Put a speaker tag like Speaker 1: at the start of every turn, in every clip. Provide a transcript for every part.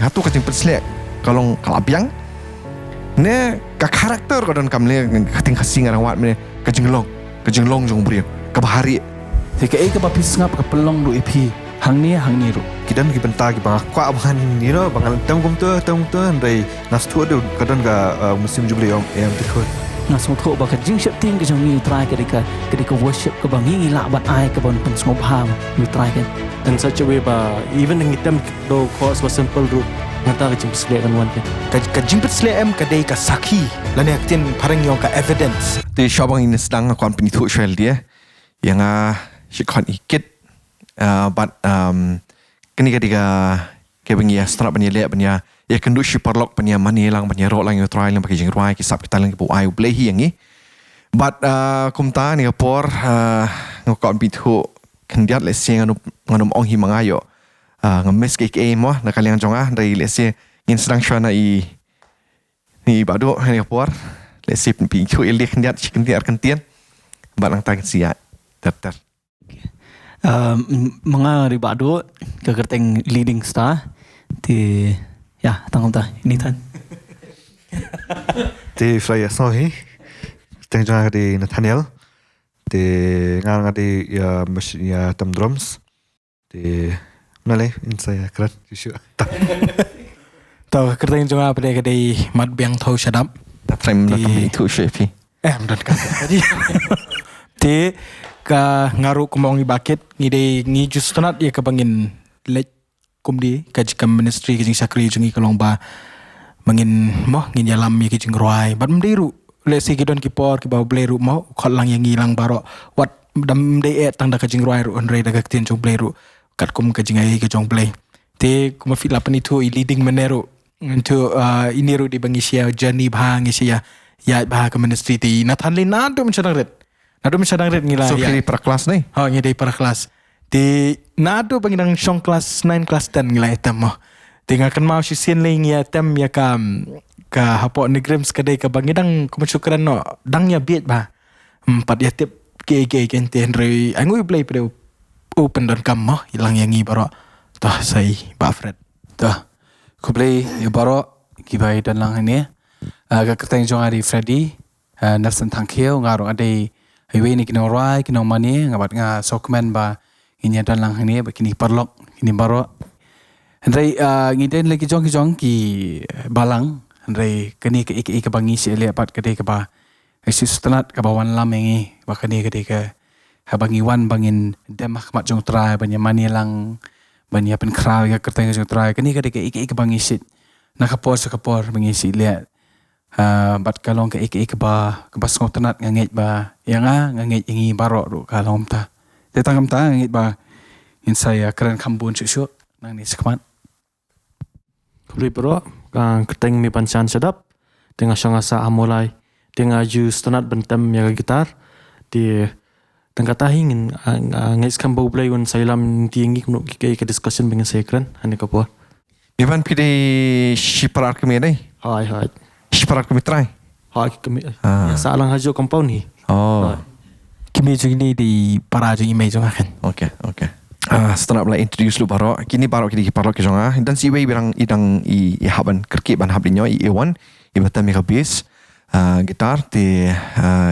Speaker 1: hatu kacing perslek kalong kalabiang ne ka karakter ko don kamle kating kasing arang wat me kajing long jong brio ka bahari
Speaker 2: thì cái ấy cái bà ngap cái pelong du EP hang ni ru
Speaker 1: kidan ki benta ki ba kwa ban bangal tem tu ndai nas tu do kadan ga musim jubli em tikho
Speaker 2: ngas mo tho ba ka jing ship ting cái jong ni try cái worship cái bang ngi la bat ai cái bon pen ngop ham ni try cái
Speaker 3: in such a way ba even ngi tem do cause was simple root ngata ka jing sle kan wan
Speaker 4: ka jing sle em ka dei ka sakhi lane aktin parang yong ka evidence
Speaker 1: ti shobang in sedang kon pini tu shel dia yang si kon ikit but kini ketika kebengia strap benya le benya ya kendu si parlok benya mani lang benya ro lang yo try lang pakai jing ruai ki sap kita lang bu ai blehi yang ni but kumta ni por ngokon pitu kendiat le sing nganum ong hi mangayo ngemis ke mo na kalian jonga dari le se ngin sedang shana ni badu ni por le sip pi chu il kendiat kendiat kentien balang tang sia ter
Speaker 2: mga ribado kagerteng leading star thì tangom ta ini tan
Speaker 1: ti Freya Sohi teng jang di Nathaniel ti ngang di ya tam drums ti nale insaya krat isu
Speaker 4: tao kerteng jonga pada ke dei mat biang thau shadap
Speaker 1: ta frame na tam itu shepi
Speaker 4: em dan ka ti ka ngaru kumong bakit ngi justanat ya ka bangin lek kumdi ka jikam ministry ka jing sakri jungi kalong ba mangin mo ngin yalam ya ki jing roi bat mdiru le si ki don ki por ki ba bleru mo khol lang yang ngilang baro wat dam de tang da ka jing roi ru onre da ka tien jong bleru kat kum ka jing ai ka jong ble te kuma fit lapan itu leading meneru untuk iniru di bangisia journey bhang isia ya bah ka ministry ti nathan lin nado mencadang red nado mencadang red ngila
Speaker 1: so kiri para kelas ni
Speaker 4: ngi dei para kelas di nado bangidang shong kelas 9 kelas 10 ngila etam mo tinggal kan mau si sien ling ya tem ya ka hapo negrims ka dei ka bangidang kumsyukran no dang ya biet ba empat ya tip ke kente henry angui play pre open don kam mo ilang yang ngi baro tah sai ba fred
Speaker 2: tah ku play ya baro ki bai dan lang ni ka kerteng jong ari Freddy nasan tangkeu ngarong ade highway ni kino rai kino mani ngabat nga sokmen ba inya dan lang ni ba kini parlok kini baro Andrei ngiden lagi jong ki balang Andrei kini ke ik bangi si ele pat kede ke ba existenat ka bawan lam ngi ba kini kede ke habangi wan bangin demak mat jong trai banya mani lang banya pen kraw ya kerteng jong trai kini kede ke ik bangi sit nakapor bangi si le bat kalong ke ik ba ke bas ngotenat nganget ba yang nganget ingi baro ru kalong ta tetangam ta nganget ba in saya keren kambun susu nang ni sekmat
Speaker 3: kubli bro kang keteng mi pancan sedap tengah sangasa amolai tengah ju stanat bentem ya gitar di tengah tahingin ngais kambo play un sailam tiengi kuno ke discussion dengan saya keren ane kapor
Speaker 1: Ivan pide shiparar kami ni
Speaker 3: hai
Speaker 1: shiparar kami try
Speaker 3: hai kami ya salang hajo compound ni
Speaker 4: kimi jung ni di para jung image jong akan
Speaker 1: okay setelah mulai introduce lu baro kini baro kini parok ke jonga dan si wei birang idang i haban kerki ban habinyo i ewan i batam mi habis gitar ti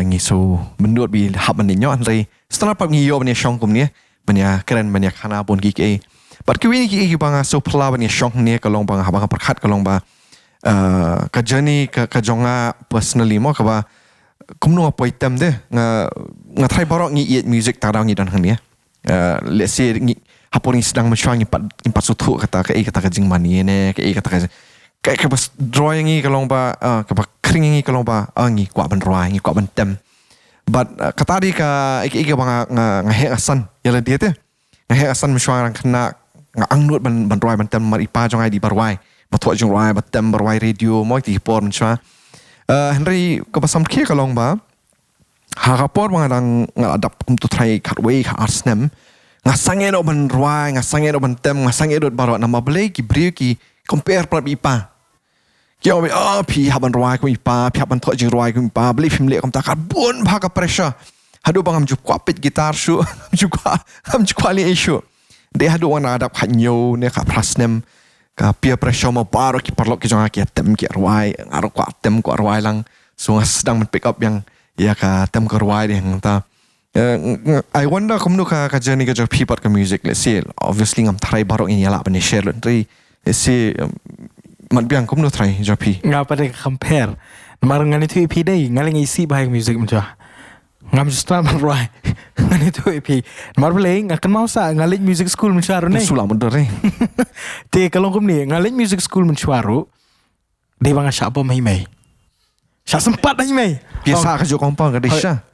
Speaker 1: ngiso menurut bi haban ninyo andai setelah pap ngiyo banya shongkum ni banya keren banya khana pun ki ke but ki ki banga so pla banya shong ni kalong banga habang perkhat kalong ba ka journey ka jonga personally mo ka ba kumno apa item de nga try baro ngi music tarang ni dan hang ni let's say hapon sedang mencuang impat sutu kata kata jing mani ne kata bas drawing ni kalau ba ka kring ni kalau ba ngi kwa ban drawing ngi kwa ban tem but kata di ka bang ngahe asan yala dia te ngahe asan mencuang rang kena ngangnut ban drawing ban tem mar ipa jong ai di barwai batwa jong rai ban tem barwai radio mo ti por mencuang Henry ka basam kia kalau ba harapor mengadang ngadap untuk try cutway ke arsnem ngasange no ban ruai ngasange no ban tem ngasange do baro nama beli ki brio ki compare pra ipa ki obe pi haban ruai ko ipa pi haban tho jing ruai ko ipa beli film le kom takar bun bha ka pressure hadu bangam ju kwapit gitar shu am ju kwa li issue de hadu wana adap khanyo ne ka prasnem ka peer pressure mo baru ki parlok ki jonga ki tem ki arwai ngaro kwa tem ko arwai lang so sedang pick up yang ya ka tem ko arwai yang ta I wonder kumno ka journey ka jopi pat ka music let's say obviously ngam try baru ini ala bani share let's say mat biang kumno try jopi
Speaker 4: ngapa deh compare marang ngani tu EP dai ngaling isi bahang music macam ngam justru marwai ngani tu EP mar boleh akan mau sa ngaling music school mencuaru ni
Speaker 1: sulam bener ni
Speaker 4: te kalau kum ni ngaling music school mencuaru dia bang asyak apa mai syak sempat mai mai
Speaker 1: biasa ka jo kompang ka desha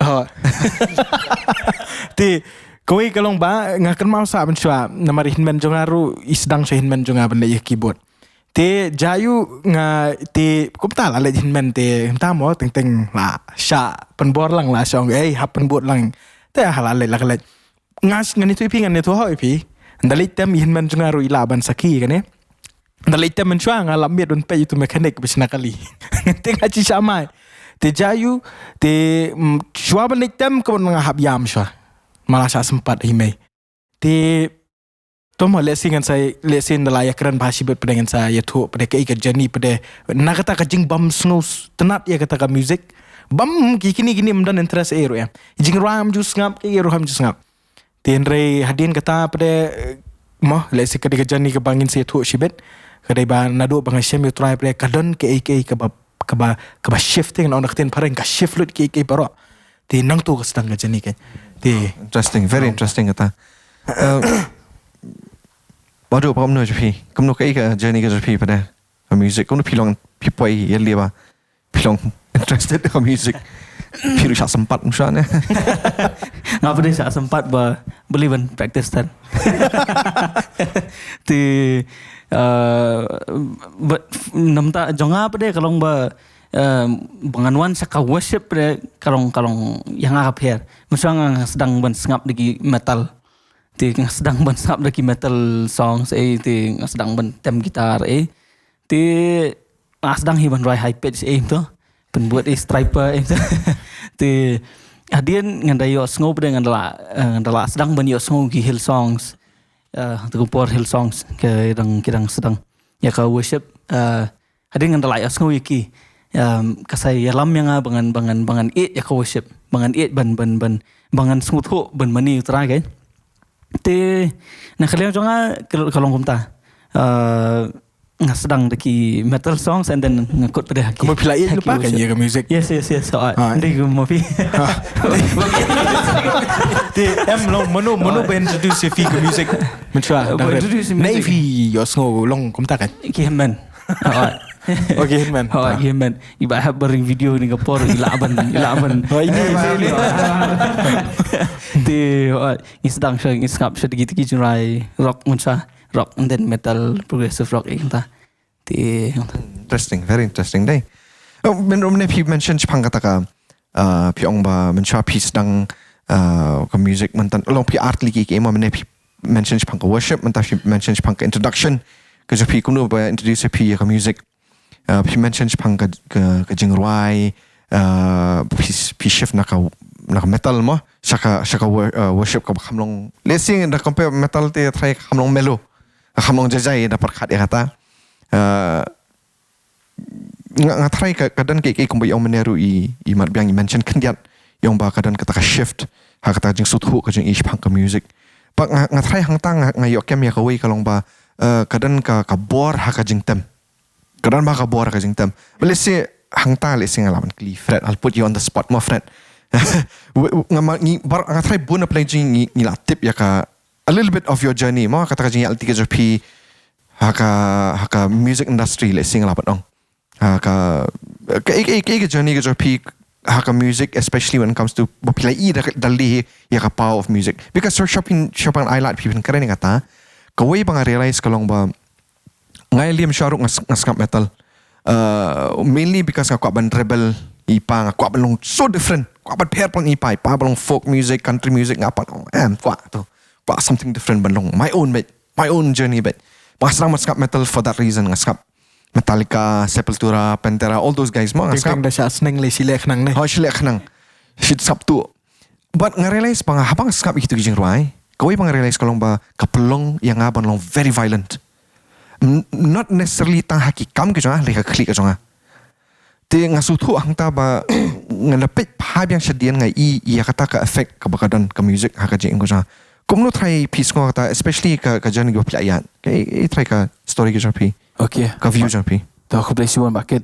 Speaker 4: te koi kalau ba ngakan mau sa mencua namari hinmen jongaru isdang sa hinmen jonga benda ya keyboard te jayu nga te kumta la lejin men te tamo teng la sya penbor lang la song hap penbor lang te halal la kala ngas ngani tu ipi ngani tu ho ipi ndalit tem yin men ngaru ilaban saki kan ndalit tem menchua nga lambet don pe itu mekanik bisna kali te ngachi samai te jayu te chua ban tem ko nga hab yam sya malah sya sempat himai te Tomo lesi ngan saya lesi nelayak keren bahasi bet pedengan saya tu pada ke ikat jani pada nak kata kajing bam snus tenat ya kata ka music bam kini mendan interest ero ya jing ram jus ngap ke ero ham jus ngap tenre hadin kata pada mah lesi ke jani ke bangin saya tu sibet kedai ba nado bang syem yo try pada kadon ke ke ba shifting on nakten pareng ka shift lut ke baro ti nang tu ka sedang jani kan ti
Speaker 1: interesting very interesting kata Waduh, apa kamu nak pi? Kamu nak ke journey ke pi pada music? Kamu pilong pipoi ya liba, pilong interested ke music. Pilu syak sempat misalnya.
Speaker 5: Ngapa dia syak sempat beli ban practice tan. Ti namta jonga apa dia kalau banganwan saka worship dia kalau yang apa her. Misalnya sedang ban sengap lagi metal. Ti sedang ban sap lagi metal songs ti sedang ban tem gitar ti sedang hiban rai high pitch tu penbuat striper ti adian ngandai yo snow pada ngandala sedang ban yo snow gi hill songs tu kompor hill songs ke kirang sedang ya ka worship adian ngandala yo snow iki kasai yalam yang bangan ya ka worship bangan bangan snow ban mani utara kan te nak kalian jangan kalau kumta sedang deki metal songs and then ngikut pada
Speaker 4: kamu pilih lupa kan ya ke music
Speaker 5: yes so nanti kamu mau
Speaker 4: te lo mono introduce fi ke music mencua navy yo snow long kumta kan
Speaker 5: kiheman
Speaker 4: Okay, man.
Speaker 5: Man. Iba have bering video ni kapor ilaban.
Speaker 4: Oh ini.
Speaker 5: Di sedang siya ngap siya dikit rai rock munsa rock and then metal progressive rock kita. Di
Speaker 1: interesting, very interesting day. Oh, menurut pi mention Jepang kata ka pi ong ba mencha pi sedang ke music mentan long pi art lagi ke ema pi mention Jepang ke worship mentan pi mention Jepang ke introduction ke pi kuno ba introduce pi ke music. Pi mention Jepang ke jingruai pi shift nak metal mo saka worship ka kamlong lesing da compare metal te try kamlong melo kamlong jajai da perkat ya kata ngatry kadan ke kumbai yang meneru i mat biang i mention kendiat yang ba kadan kata shift ha kata jing suthu ka jing Jepang ka music pak ngatry hang tang ngayok kem ya ka wei kalong ba kadan ka bor ha ka jing tem kadang baka bor ka jing tem. Let's say hang ta let's say ngalaman kli Fred, I'll put you on the spot mo Fred. Nga try buna play jing ngila tip ya ka a little bit of your journey mo kata ka jing alti ka jopi haka music industry let's say ngalapan ong. Haka journey ka jopi haka music especially when it comes to populai dali ya ka power of music. Because shopping I like people keren kata kawai bang realize kalong ba ngai liam syaruk ngaskap metal mainly because ngakwa ban rebel ipa ngakwa ban so different kwa ban pair pang ipa ban folk music country music ngapa kwa tu kwa something different ban my own journey but pasrang ngaskap metal for that reason ngaskap Metallica, Sepultura, Pantera, all those guys mo ngaskap
Speaker 4: dah sya seneng le silek nang ne
Speaker 1: silek nang shit sabtu but ngarealize pang habang ngaskap itu gijing ruai kawai pang realize kalong ba kapelong yang ngaban long very violent not necessarily tang hakikam ke jonga leka klik ke jonga te ngasu thu ang ta ba ngalapet pa yang sedian ngai i kata ka effect ka bakadan ka music ha ka jing ko jonga kumno try piece ko kata especially ka jan go playan ke try ka story ke jonga pi
Speaker 2: Okay.
Speaker 1: ka view jonga pi
Speaker 2: Tahu aku boleh siwan bakit.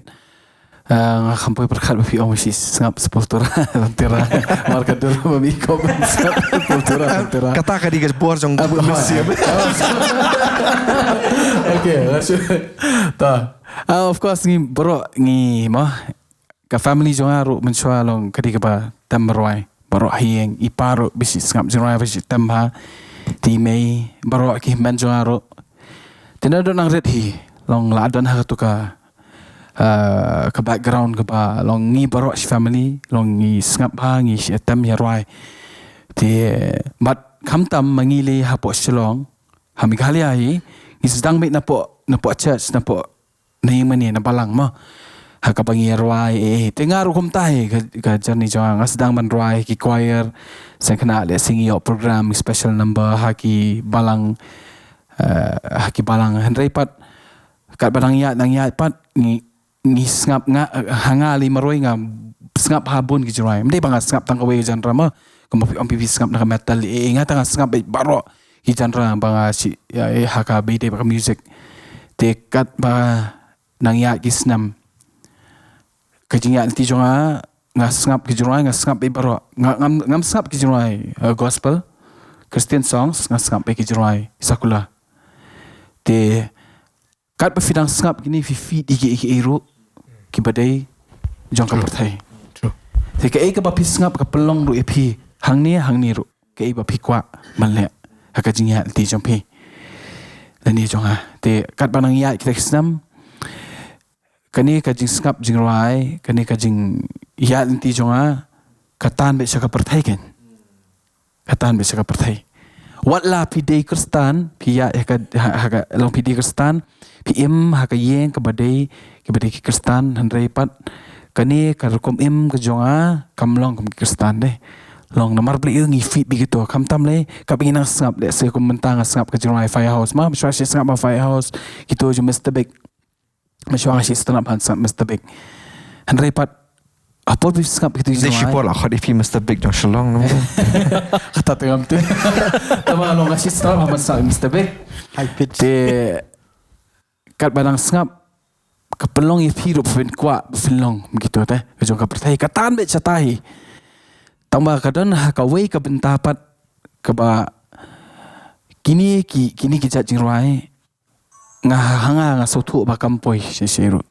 Speaker 2: Ngakampai berkat bapi om mesti sengap sepultura tentera marka dulu babi kau sengap sepultura tentera.
Speaker 1: kata ka di bor jong museum
Speaker 2: Okay, langsung. Tahu. Of course ni bro ni mah ka family jong aru mensua long kadi ka tambarwai bro hieng iparo bisi sengap jong bisi tamba ti mei bro ki men jong aru. Tinado nang red hi long ladan ha tu ka ke background ke ba long ngi barok si family long ngi sngap ha ngi si tam ya roi ti bat kham tam mangili ha po silong ha mi gali ai ngi sedang mit na po church na po nei mani na balang mo ha ka bangi roi tengar kum tai ka journey jang sedang man roi ki choir sang kena le sing yo program special number ha ki balang henry pat kat balang ya nang ya pat ngi sngap nga hanga li maroi nga sngap habun ki jirai mde banga sngap tang kawe genre ma kumapi ampi sngap na metal nga tang sngap baro ki genre banga si haka bede baka music te kat ba nang ya ki snam kajing ya ti jonga nga sngap ki jirai nga sngap baro ngam sngap ki jirai gospel Christian songs nga sngap ki jirai sakula te kat befidang sngap gini fi iki ero ki badai jong ka perthai
Speaker 4: True.
Speaker 2: te ka ka bapi sngap ka pelong ru epi hang ni ru ka bapi kwa manle ha ka jingya ti jong pi lani jong ha te kat banang ya kita snam kani ka jing sngap jing rai kani ka jing ya ti jong ha katan be ka perthai ken katan be ka perthai wat la pi de kristan pi ya ha ka long pi de kristan pi im ha ka yeng ka badai ki kristan handrai pat kani ka kom im ka jonga kamlong kam kristan de long namar bli ngi fit begitu kam tam le ka bingin sngap le se kom mentang sngap ka jonga firehouse ma mswa si sngap firehouse gitu jo Mr Big mswa si stand up Mr Big handrai pat apa bis sngap gitu
Speaker 1: They should
Speaker 2: jonga
Speaker 1: lah khadi fi Mr Big jong shalong no
Speaker 2: kata tengam tu tama long si stand up Mr Big
Speaker 4: High pitch.
Speaker 2: te kat badang sngap kapelong ye hirup fen kwa filong begitu teh kejong ka pertai katan be catai tambah kadang ha ka wei ka bentapat ka ba kini ki jat jingrai nga hanga nga sotu ba kampoi seseru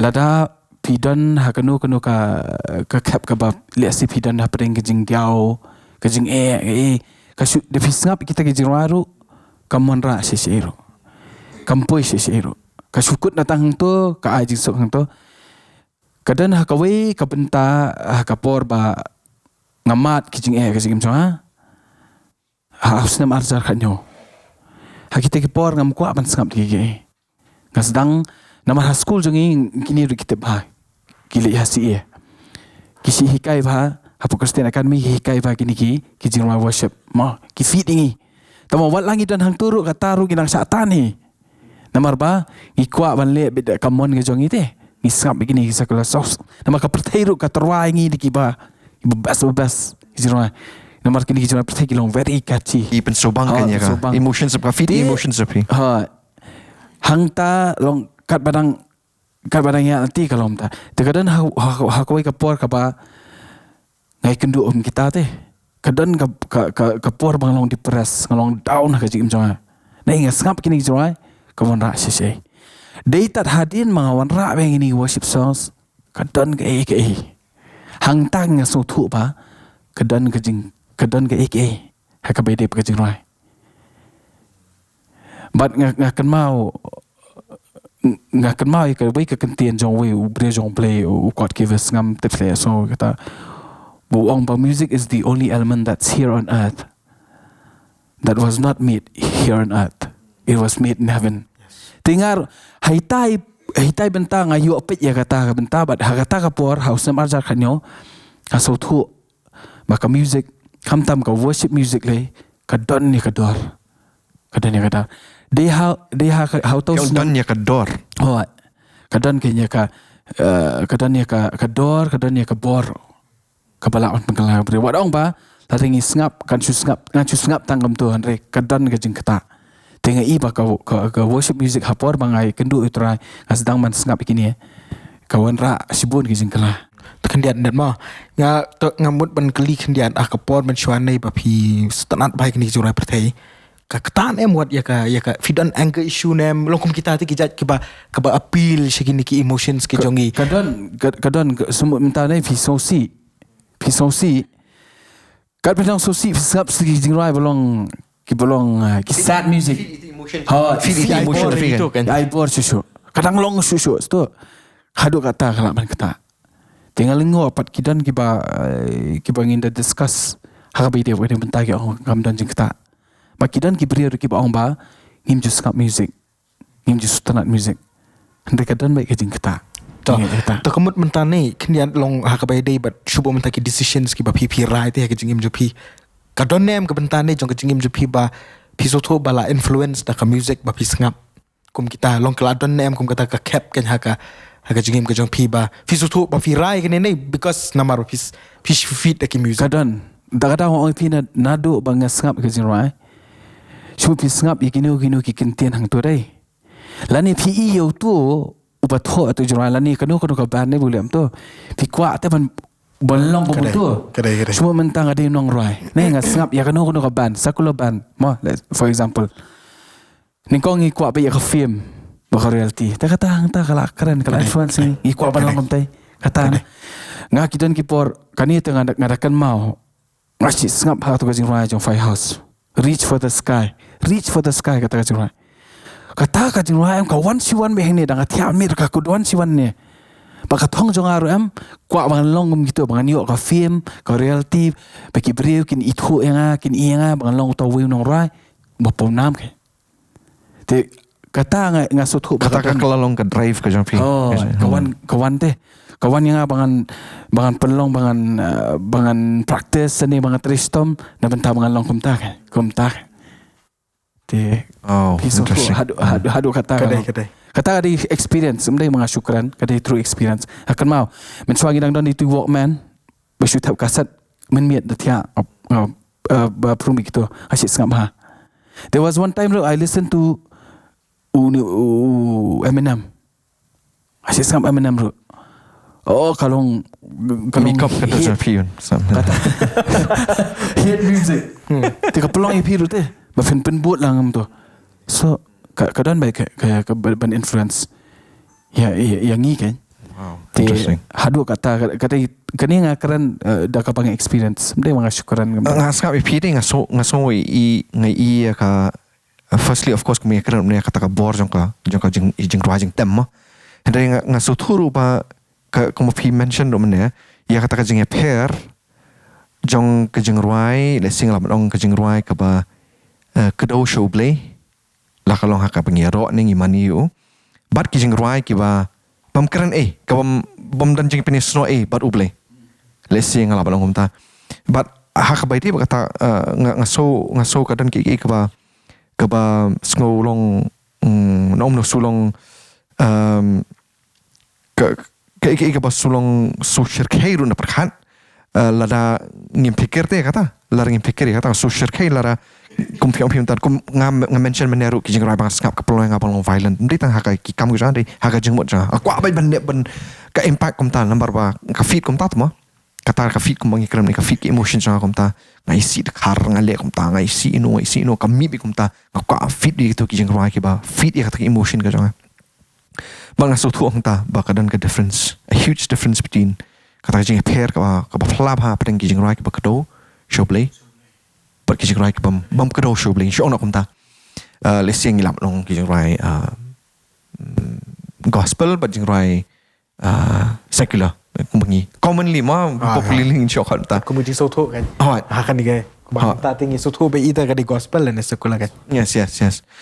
Speaker 2: lada pidan ha kanu ka kap ka ba le si pidan ha pring kejing diao kejing ka su de fisngap kita kejing ru kamon ra seseru kampoi seseru kasukut datang tu ka ajing sok hang tu kadan ha kawe ka benta ha kapor ba ngamat kijing kijing mcha ha usnam arjar khanyo ha kita ki por ngam ko apan sangap ki ngasdang nama ha school jongi kini ru kita ba kili ha si kisi hikai ba ha Christian Academy hikai ba kini kijing worship ma ki fit ingi tamo wat langi dan hang turu kataru ginang satan ni namar ba ikwa banle beda kamon ke jongi te ngisap begini sakala sos namar ka perthairu ka terwai ngi dikiba bebas jiroi namar kini jiroi perthai kilong very catchy
Speaker 1: i pensobang kan ya ka emotions of ka fit emotions of
Speaker 2: ha hangta long kat badang ya nanti kalau ta terkadang ha koi ka por ka ba ngai kendu kita te kadang ka por bang long depress ngalong down ka jim jonga nei ngasap kini jiroi kawan rak sisi. Day tat hadin mangawan rak bang ini worship songs. Kadon ke hang tang nga so tu ba. Kadon ke Haka bede pe jing rai. But ngakan mau ka wei ka kentien jong wei u bre jong play u God give us ngam te play so kata buong ba music is the only element that's here on earth that was not made here on earth. It was made in heaven. Tingar haitai benta ngayu opet ya kata benta bat kata ka por house nam arjar khanyo ka so thu maka music kam tam ka worship music le ka don ni ka dor ka don ni ka how to
Speaker 1: Kau dan ya kedor.
Speaker 2: oh kadang kayaknya kadang ka dor kadang ka bor kabalaon pengkalang beri wadong ba laringi ngap kan ngacu ngap tanggam tu andre kadang ka jeng kata tengah iba ka worship music hapor bangai kendu utrai sedang man ngap ikini kawan ra sibun ke jeng kala
Speaker 4: kendian dan mah ngamut ban keli kendian kapor ban syuanai bapi setanat baik ni jurai pertai ka ketan wat ya ka fidan anger issue nem longkum kita ti kijat ke ba appeal segini ki emotions ke jongi
Speaker 2: kadang semut mentane fisosi kat pedang sosi ngap segi jeng rai belong ki sad music
Speaker 1: Feel emotion
Speaker 4: itu kan
Speaker 2: ai bor susu kadang long susu tu hadu kata kalau man kata tinggal lengo apat kidan kiba ngin da discuss hagabi dia wedi mentagi orang gamdan jeng kata makidan kibri kiba orang ba ngim just ngap music ngim just tanat music hendak kadan baik jeng kata
Speaker 4: to kemut mentane kendian long hagabi day but shubo mentaki decisions kiba pp right ya kejingim jupi kadon nem ke mentane jong kejingim jupi ba pisoto bala influence da ka music ba pisngap kum kita long keladon nem kum kata ka cap kan haka jingim ke jong pi ba pisoto ba virai kan ne because namaro fish feed da ki music
Speaker 2: kadang orang pina nado bangas ngap ke jeng rai shu pisngap ikino ki kentian hang tu dai lani pi yo tu ubat ho atau jeng rai lani kanu ka ban ne boleh am tu pi kwa te ban bolong pun tu
Speaker 4: Kedai.
Speaker 2: semua mentang ada nong rai ne ngas ngap ya kanu ka ban sakula ban mo for example ni kong ngi kwa ba ya ka film baka reality ta kata hang ta kala keren kala influence ngi kwa ban long tai kata nga kidan ki por kani tengah ngadakan mau ngasi ngap ha tu ka jeng rai jong firehouse reach for the sky kata ka jeng rai kata ka jeng rai am ka wan siwan be hang ne dang atia mir ka ku wan siwan ne baka thong jong aru am kwa bang long gitu bang yo ka film ka reality baki breu kin ithu enga kin ienga bang long to wi nong rai bo pom nam ke te kata nga suthu
Speaker 1: Kata ka kelalong ke drive ke jang fi.
Speaker 2: oh kawan yang bangan pelong bangan practice ni bangan tristom na benta bangan long kumta te
Speaker 1: Oh,
Speaker 2: piso
Speaker 1: interesting.
Speaker 2: hadu kata
Speaker 4: Kedai.
Speaker 2: kata di experience mendai mga syukran kada true experience akan mau mensuagi dang don itu walkman bershoot up kaset menmiat datia prumi gitu asyik sengap ha there was one time I listened to Eminem asyik sengap Eminem bro oh kalau
Speaker 1: Mikop ke jang fi yun.
Speaker 2: hit music tika pelong EP tu teh pen buat lah ngam tu so kadang baik kayak ban influence ya yang ni kan
Speaker 1: Wow, interesting.
Speaker 2: hadu kata kani ngakaran da ka pang experience mendai mga syukuran ngam
Speaker 1: Ngap ipi ding ngaso ngai ka firstly of course kami keren ne kata ka bor jong ka jing rising tem ma. Hendak ngaso turu ba ka como pi mention do mene ya kata ka jing pair jong ka jing ruai le sing la dong ka jing ruai ka ba kedo show play la kalong haka pengiro ning imani yu bat ki jing ruai ki ba bam keren ka bam dan jing penis no bat uble le sing la balong humta bat haka bai ti ba kata ngaso kadan ki ka ba ngolong nom no sulong ka ba sulong social care na perkhan lada ngim pikir te kata lara ngim pikir kata social care lara kum piom tar kum ngam mention meneru ki jing rai bang skap ka pelong ngapang violent ndi tang haka ki kam gujan dei haka jing mot ja akwa bai ban ka impact kum ta number ba ka feed kum ta tmo kata ka feed kum bang ikram ni ka feed ki emotion ja kum ta ngai si de khar ngale kum ta ngai si no ka mi bi kum ta ka feed di to ki jing rai ki ba feed ya kata emotion ka ja bang aso tu ong ta ba ka dan ka difference a huge difference between kata jing pair ka ba flab ha padang ki jing rai ki ba ka do show play pergi jeng rai ke bam kedo show bling show nak kumta lesing ngilap nong ki jeng rai gospel but jeng rai secular kumbangi commonly ma popularly show kata
Speaker 4: community soto kan
Speaker 1: Alright.
Speaker 4: akan diga bang ta tingi soto be ita ka di gospel dan sekolah kan
Speaker 1: yes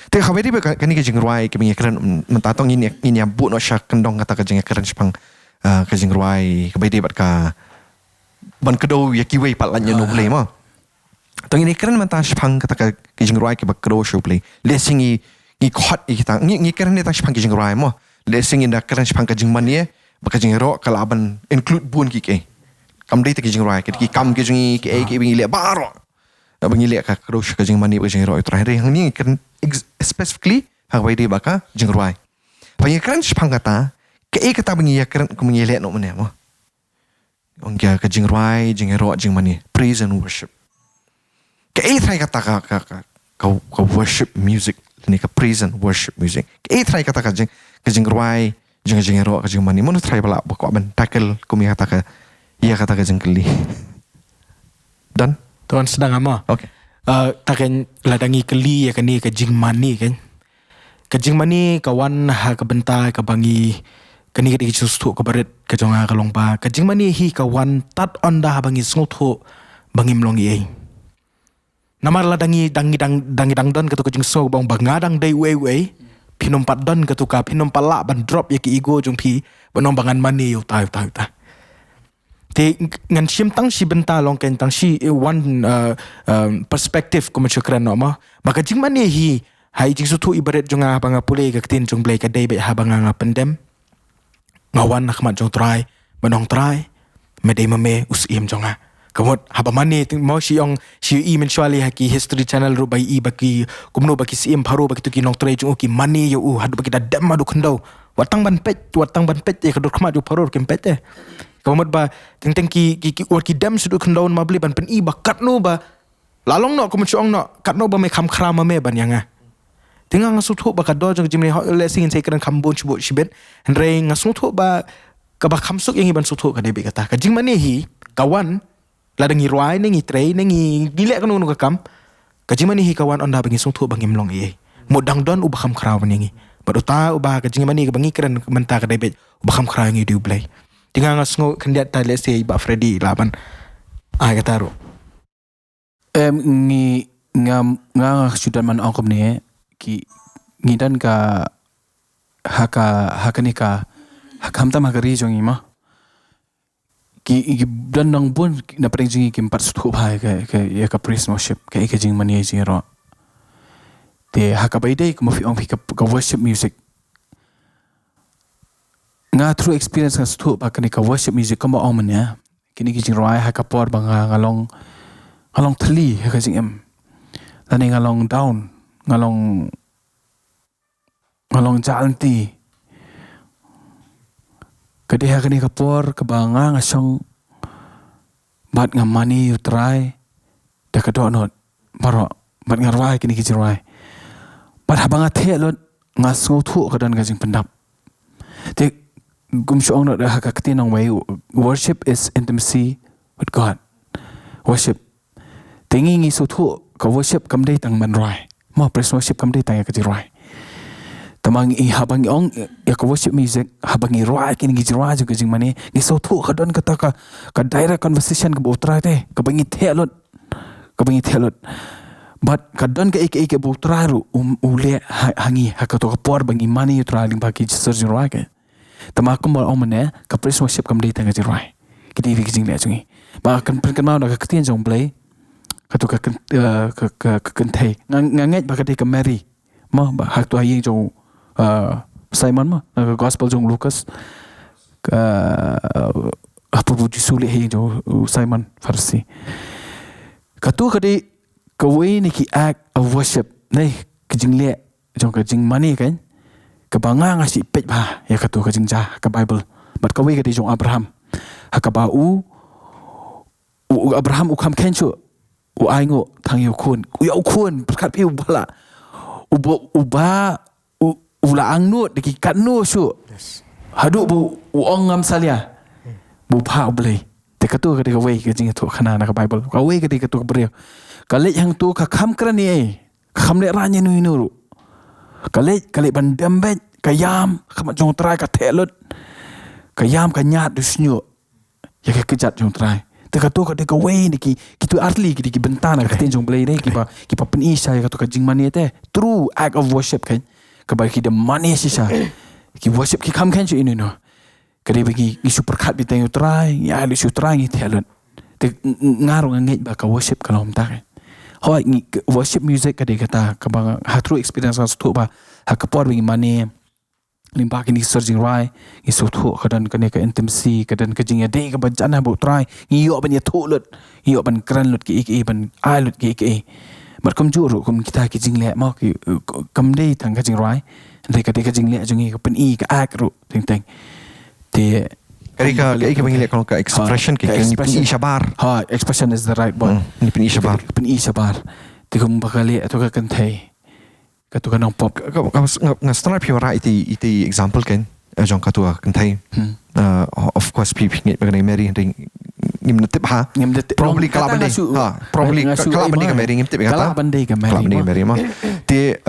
Speaker 1: te khabari be kan ki jeng rai ke bingi keren mentatong ini bu no syak kendong kata ka jeng keren sepang ka jeng rai ke bedi bat ka ban kedo ya ki wei pat lan no blame ma tong ini keren mentah sepang kata ka jeng rai ke bakro show play lesingi ngi khot kita ngi keren ni tang spang kijing rai mo le sing inda keren spang kijing mani baka jing ro kalaban include bun ki ke kam dei ta kijing rai ki kam kijing ki ki bingi le baro bingi le ka krosh kijing mani ba jing ro trai re hang ni keren specifically ha bai dei baka jing rai pa ngi keren spang kata ke kata bingi ya keren ku bingi le no mane mo ong kya kijing rai jing ro jing mani praise and worship ke trai kata ka worship music ni ka praise and worship music ke try kata ka jing ruai jing ro ka jing mani mun try bala ba ko ban tackle ko mi kata ka ya kata ka jing keli dan
Speaker 4: Tuan sedang ama.
Speaker 1: okay
Speaker 4: Takan ladangi keli ya kani ka jing mani kan. Ka jing mani kawan ha ka bentai ka bangi kani ka sustu ka baret ka jonga ka longba. Ka jing mani hi kawan tat onda bangi sngoto bangi mlongi ei. Namar ladangi dangi dang ka to ka jing so bang bangadang dei we pinom pat don ka to ka pinom pala ban drop ya ki ego jong pi banom bangan mani yo ta. Te ngan sim tang si benta long ken tang si one perspective ko macho kran no ma maka jing mani hi hai jing su tu ibarat jonga banga pule ka tin jong blai ka dei be ha banga pendem ngawan nak mat jong try banong try me dei me us im jonga kamot haba mani mo si i mensuali haki history channel ru bai i baki kumno baki si im pharo baki tu ki nong tray jong ki mani yo hadu baki da dem madu khndo watang ban pet e kador khma ju pharo kem pet e kamot ba teng ki wat ki dem sudu khndo ma bli ban pen i bakat no ba lalong no kumot chong no kat no ba me kham khram me ban yanga tinga ngasu thu ba ka do jong jimni le sing se kan kham bon chubo shibet re ngasu thu ba ka ba kham suk yang ban su thu ka de be kata ka jing mani hi kawan ladangi ruai nengi tray nengi gilek kan nu kam kajimani hi kawan onda bangi sungthu bangim long ye modang don ubaham khraw bangi baduta ubah kajimani bangi keren menta ka debet ubaham khraw ngi du blay tinga ngasngo kandiat ta lese ba Freddy laban kataru
Speaker 2: ngi sudan man angkom ni ki ngidan ka hakanika hakam ta magari jong ima ki dan nang bun na preng jingi ki empat sutu bhai ke ya ka praise worship ke jing mani jing ro te haka bai dei ko fi ong fi ka worship music nga through experience ka sutu ba ka worship music ko ma ong mania kini ki jing rai haka por bang ngalong thli ka jing em lani ngalong down ngalong jalti Kadeh kani kapor kabanga ngasong bat ngamani utrai da kadonot baro bat ngarwai kini kijirwai bat habanga thelot ngasngu thu kadon gajing pendap te gumshong no da hakakti nang way worship is intimacy with God worship tingi ngi su thu ka worship kamdei tang manrai mo praise worship kamdei tang kijirwai tamang i habang ong ya ka worship music habang i roa kini gijra ju gijing mani ni so thu khadon kata ka direct conversation ka botra te ka bangi thelot but kadon ka ik botra ru ule hangi hakato ka por bangi mani utra ling baki serjing roa ke tamakum ba ong mane ka praise worship kam dei tanga jirwai kidi gijing le jungi ba kan mau da ka tien jong play ka to ka thei nganget ba ka dei ka mary ma ba hak to yeng jong Simon ma gospel jong Lucas apa puji sulit hei jong Simon Farsi katu kadi kawai ni ki act of worship nei kejing le jong kejing mani kan kabanga ngasi pet ba ya katu kejing ja ka Bible bat kawai kadi jong Abraham hakaba Abraham ukam kenchu aingo thang yu kun berkat piu bala uba ula angnut deki katnu su hadu bu ong ngam salia bu pa blai te katu ka de wei ke jing tu khana na ka Bible ka wei ke de katu ka bre ka le hang tu ka kham krani ai kham le ra nu nu ka le ban dembet ka yam kham jong trai ka thelot ka yam ka nyat du snyu ya ka kejat jong trai te katu ka de ka wei ni ki tu artli ki bentana ka ten jong blai dei ki pa pen isa ya katu ka jing mani te true act of worship kan kabaki de mani sisa ki worship ki kam kan ini no kade bagi isu perkat bitang utrai ya isu utrai ngi thelon te ngaro ngai ba ka worship kalom ta Hoi worship music kade kata kabang hatru experience as tu ba hakapor bing mani limpa kini searching rai ngi sutu kadan kane ka intimacy kadan ka jingya de ka banjana bu try ngi yo ban ya thulut ngi yo ban kran lut ki ban ai lut ki bar kom juru kom kita ki jingle ma ki kam de thang ka jing rai de ka jingle jungi ka pen ka ak ru teng te
Speaker 1: Erika bangile kalau ka expression ke ni pun ishabar.
Speaker 2: Ha expression is the right one.
Speaker 1: Ni pun ishabar.
Speaker 2: Pen sabar te kom bakali atau ka kan thai ka tu kan pop
Speaker 1: Ngastra piora iti example kan jong katua kan thai. Of course people ngit bagai Mary ring ngim natip ha. Probably kala bande. Ha probably kala bande ka Mary ngim tip kata.
Speaker 2: Kala bande ka
Speaker 1: Kala bande ka Mary ma. Te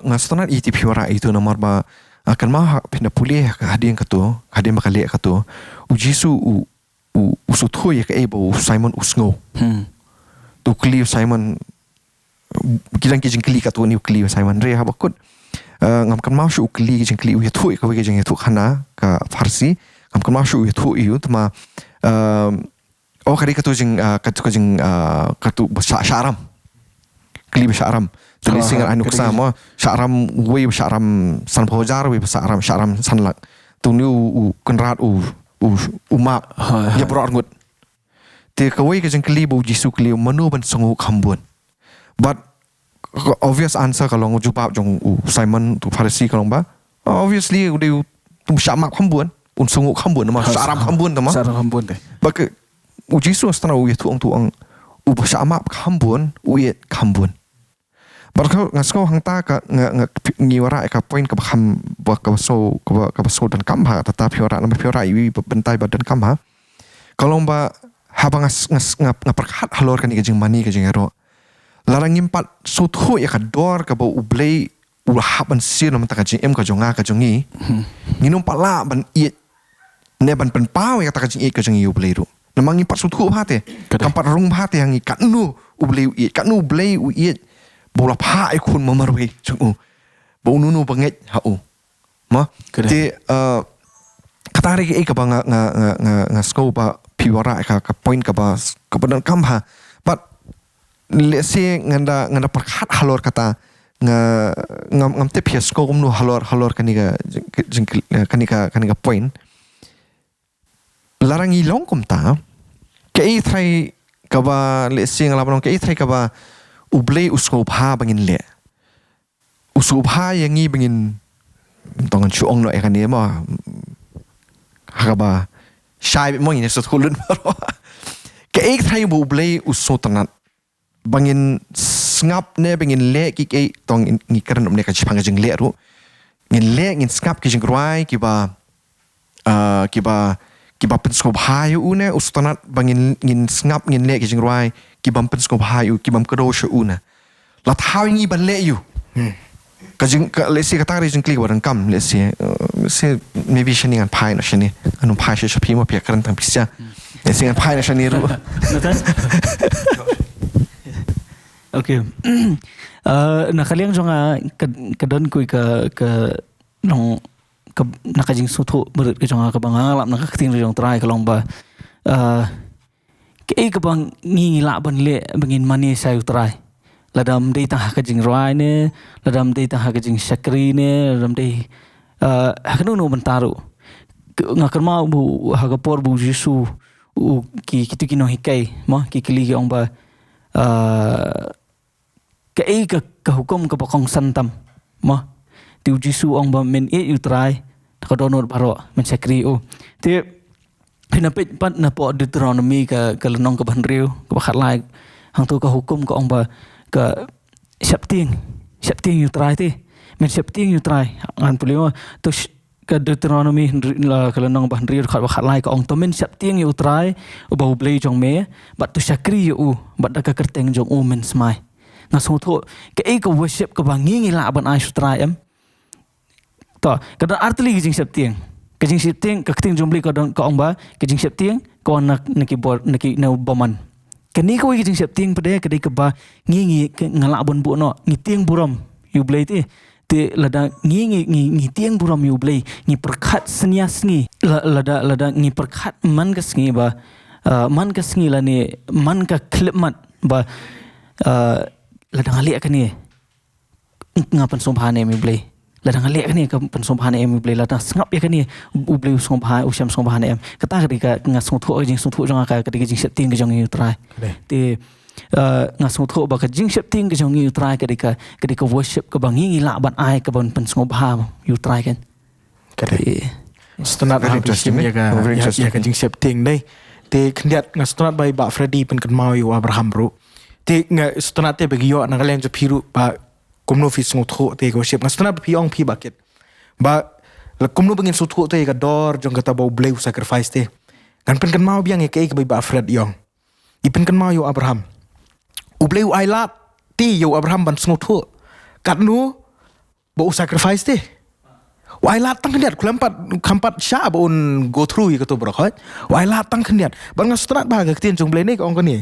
Speaker 1: ngastra iti piora itu nomor ba akan mah pina pulih hadian katu hadian bakali katu ujisu usutho ya ka ebo Simon usngo tu kli Simon kilang kijing kli katu ni kli Simon re habakut ngam kan mau shu kli kijing kli u thu ka kijing thu khana ka farsi ngam kan mau shu thu yu tama kari katu jing katu syaram kli syaram Jadi singal anu sama syaram we syaram san pojar we syaram san lak tu ni kenrat map ya bro ngut te ka we ka jeng kli bu jisu kli manu ban songu khambun but obvious answer kalong jupap jong Simon tu Farisi kalong ba obviously de tu syamak khambun songu khambun ma syaram khambun ma
Speaker 2: syaram khambun te
Speaker 1: bak jisu astana we tu ang syamak khambun we khambun Barang ngasko hangta ka ngiwara ka point ka baham buat ka baso dan kamha tetapi ora na piora iwi bentai badan kamha kalau ba habang ngaperkat halor kan ikajing mani kajing ero larang impat suthu ya ka dor ka ba ublei haban sir na mata kajing ka jonga ka jongi nginum pala ban i ne ban pen pau ya ta kajing i kajing ublei ru namang impat suthu hate kampat rung hate yang ikat nu ublei i kat nu ublei i bola pa ai kun mamarwe chung bo nunu banget hau ma te katari ke ka bang nga scope piwara ka point ka ba ka badan kamha but let's say nganda perkat halor kata ngam te pia scope nu halor kanika point larang ilong kumta ke thai ka ba let's say ngala ke thai ka ba ublei usopha bangin le usopha yangi bangin tongan chuong no ekani ma hakaba shai mo ni so thulun maro ke ek thai bu ublei usotanat bangin ngap ne bangin le ki ke tong ni karan ne ka chipanga jing le ru ngin le ngin skap ki jing ruai ki ba pen skop hayu une ustanat bangin ngin ngap ngin le ki jing ruai ki bam pen skop hayu ki bam kado shu una la thau ngi ban le yu ka jing ka le si ka ta ri jing kli waran kam le si maybe shani an pai na shani anu pai shi pi mo pia karan tam pisia le si an pai na shani ru
Speaker 5: Okay. Nakaliang jonga kadon kuy ka nong nakajing sutu berit ke jonga kabangalap nakating jong try kalong ba ke kabang ngi la ban le bangin mani sayu try ladam dei tah kajing roi ne ladam dei tah kajing sakri ne ladam dei haknu no bentaru ngakar ma bu hagapor bu jisu ki kitu kino hikai ma ki kili ong ba ke hukum ke bakong santam ma tiu jisu ong ba men utrai ka donor baro men sakri te pinapit pat na po Deuteronomy ka lenong ke banriu ke bakhat lai hang tu ka hukum ka ong ba ka septing utrai te men septing utrai an pulio to ka Deuteronomy la ka lenong banriu ka bakhat lai ka ong to men septing utrai ba blei jong me bat tu sakri bat ka kerteng jong men smai nga so tho ke ka worship ka bangi la ban ai sutrai to kada artli jing septing ka keting jumli ka ong ba ke jing septing ko nak naki no boman kani ko jing septing pade ka ka ba ngi ngala bon bu no ngi tieng buram yu blei te lada ngi tieng buram yu blei ngi perkhat senias ngi lada ngi perkhat man ka sngi ba man ka sngi la ni man ka klipmat ba ladang alik kan ni ngapan sompane mi blay ladang alik kan ni kan sompane mi blay ladang sengap ya kan ni blay sompane usiam sompane em kata ketika ngasung thu jing sung thu jong ka ketika jing setting ke jong yu try ti ngasung thu ba ka jing setting ke jong yu try ketika worship ke bangi la ban ai ke ban pen sompha yu try kan
Speaker 4: Stunat
Speaker 1: Very interesting,
Speaker 4: ya
Speaker 1: very interesting.
Speaker 4: ka jing setting dai te kendiat ngastunat bai ba Freddy pen kan mau yu Abraham bro te ngastunat te bagi yo nang kalen jo piru ba kumno fi sung thu te ko worship ngastunat pi ong pi bucket ba la kumno bangin sung thu te ka dor jong kata bau bleu sacrifice te kan pen kan mau biang ke bai ba Fred yong i pen kan mau yu Abraham u bleu ai lat ti yu Abraham ban sung thu kat nu bau sacrifice te Wai latang kendiat kampat sya baun go through gitu bro. Wai latang kendiat. Bang strat ba ke tien jong blene ko ong ni.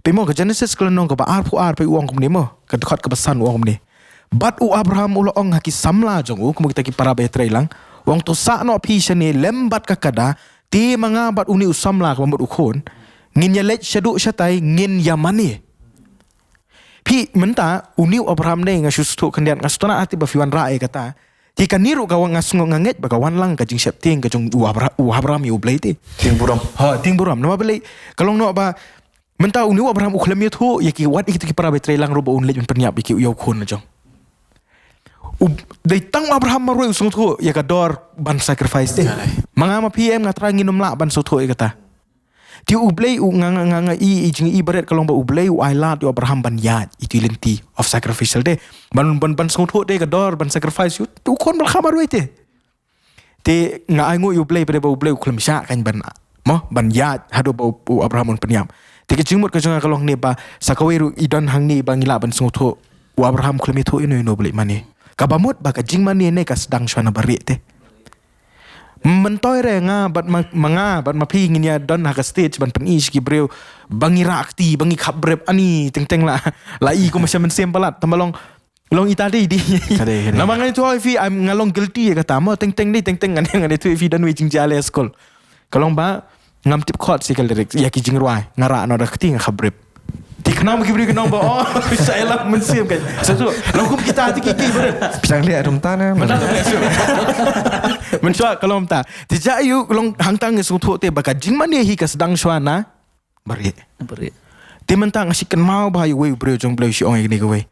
Speaker 4: Pe mo ke Genesis ko nong ko ba ar pe uang ko ni mo. Ke dekat ke pesan uang ni. Bat u Abraham ulo ong haki samla jong u kumo kita ki para be trailang. Wong to sa no pi shane lembat ka kada ti manga bat uni usamla ko mot ukon. Ngin ya lech shadu shatai ngin yamani. Pi menta uni Abraham ne ngasustu kendiat ngastuna ati ba fiwan rae kata. Jika niru kawang ngasung nganget bagawan lang kajing septing kajong Abraham yu blay ti.
Speaker 1: Ting buram.
Speaker 4: Ting buram. Nama belai kalau no ba menta uni Abraham ukhlem yu thu yaki wat ikit ki para betre lang roba unlet un pernyap yaki uyau khon jong. Dai tang Abraham maroi usung thu yaka dor ban sacrifice ti. Mangama PM ngatra nginum la ban so thu kata. Ti ublay nganga i jing i baret kalong ba ublay u ailat yu Abraham ban yat itu lenti of sacrificial de ban song thu de ka dor ban sacrifice yu tu kon bal khabar we te nga ai ngo ublay pada ba ublay uklam sha kan ban mo ban yat hado ba u Abraham on penyam te ke jingmut ka janga kalong ne ba sakaweru idon hang ni bang ila ban song thu u Abraham uklam thu ino blay mani ka bamut ba ka jing mani ne ka sedang shwana bari te mentoy re nga bat mapi nginya don ha stage ban penish ki breu bangi rakti bangi khabrep ani teng la i ko masya men sempalat tamalong long itadi di namangan itu if I'm ngalong guilty kata mo teng ni ngane tu if dan we jing jale school kalong ba ngam tip court sikal direct ya ki jing ruai ngara no rakti khabrep di kenapa kibri kenapa ba oh saya lah mensim kan satu long kita hati kiki ber
Speaker 1: Pisang lihat rum tanah.
Speaker 4: Mensua kalau mta tidak ayu long hangtang ngesung thu te baka jing man hi ka sedang swana bari te mentang asikan mau ba yu we breu jong bleu si ong ni ko we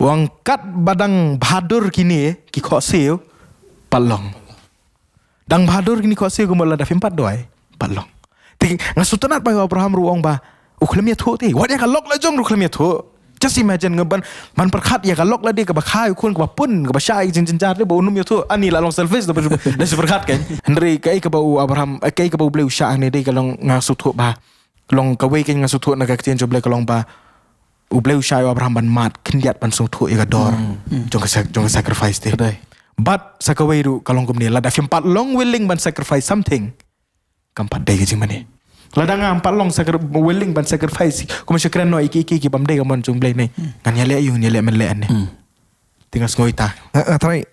Speaker 4: wang kat badang bahadur kini ki kho seo palong dang bahadur kini kho seo ko mala da 4 doi palong te ngasutanat ba Abraham ruong ba ukhlem ya thu te wat ya ka lok la jong ukhlem ya thu just imagine ngaban man perkhat ya ka lok la de ka ba khai kun ka ba pun ka ba syai jin jar de ba unum ya thu ani la long selfish da perkhat kan ndri kai ka ba Abraham kai ka ba bleu sya ne de ka long ngasu thu ba long ka we kan ngasu thu na ka tien jo ble ka long ba u bleu sya Abraham ban mat kindiat ban sung thu ya ka dor jong ka sacrifice te but sa ka we ru ka long kum ne la da 4 long willing ban sacrifice something kampat de jing mane ladang ampat long willing ban sacrifice kuma syakran no iki pamde kamon jumblay nei kan yale yu yale mele ne tingas ngoita
Speaker 1: Try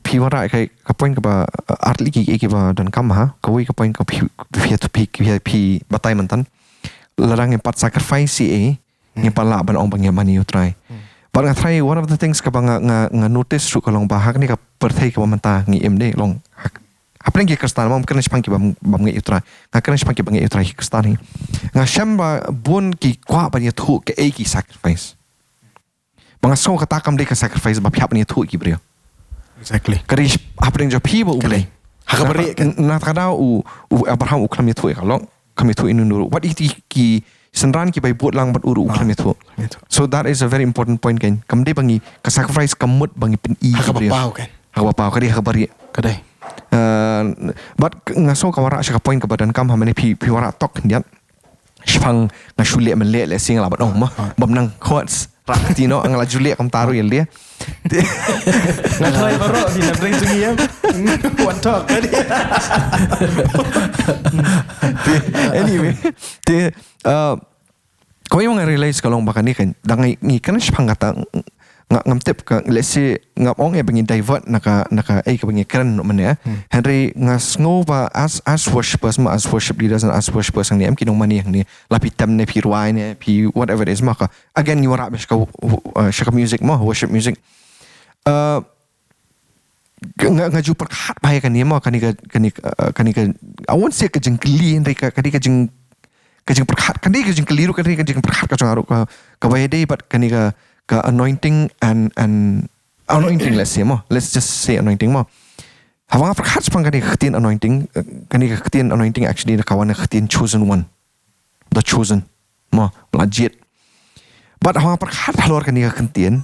Speaker 1: piwara kai ka point ka ba artli ki ba dan kam ha ka wi ka point ka pi batai mantan ladang empat sacrifice e ni pala ban ong bang mani you try but nga try one of the things ka ba nga notice ru ka long ba hak ni ka perthai ka manta ngi emde long apa yang kita start mau kena sepangki bam ngai utra nga kena sepangki bang ngai utra ki start ni nga shamba bun ki kwa ba ni thu ke ki sacrifice bang so kata kam de ka sacrifice ba phap ni thu ki brio
Speaker 4: exactly
Speaker 1: kari apa yang jo pi ba ublai hakabari na kada u Abraham u klam ni thu ka long kami thu inu nuru what iti ki senran ki bai buat lang bat uru klam ni thu so that is a very important point kan kam de bangi ka sacrifice kamut bangi pen i
Speaker 4: hakabapau kan
Speaker 1: hakabapau kari hakabari
Speaker 4: kadai
Speaker 1: but ngaso kawara sya ka point ka badan kam hamane pi wara tok ndiat shpang ngasule mele le sing la bat ong ma bam nang quotes rakti no angla julia kam taru yel dia
Speaker 4: ngatai baro di na bring sungi ya one talk
Speaker 1: anyway kau yang realize kalau bahkan ni kan dangai ni kan shpang kata ngam tip ka let's say ngam ong bangin divert naka ka bangin keren mana Henry ngas ngova as worshippers ma as worship leaders and as worshippers ni am kinong mani ni lapi tam ne pi ruai ne pi whatever it is maka again you rap shaka music ma worship music ngaju perkhat bahaya kan ni ma kan I won't say kajeng keli Henry kajeng perkhat kan kajeng keliru kajeng perkhat ka jangaru ka bahaya dei but kan ka anointing and anointing let's just say anointing mo hawang perkhat pang kani khatin anointing actually the kawan khatin chosen one the chosen mo legit but hawang perkhat halor kani khatin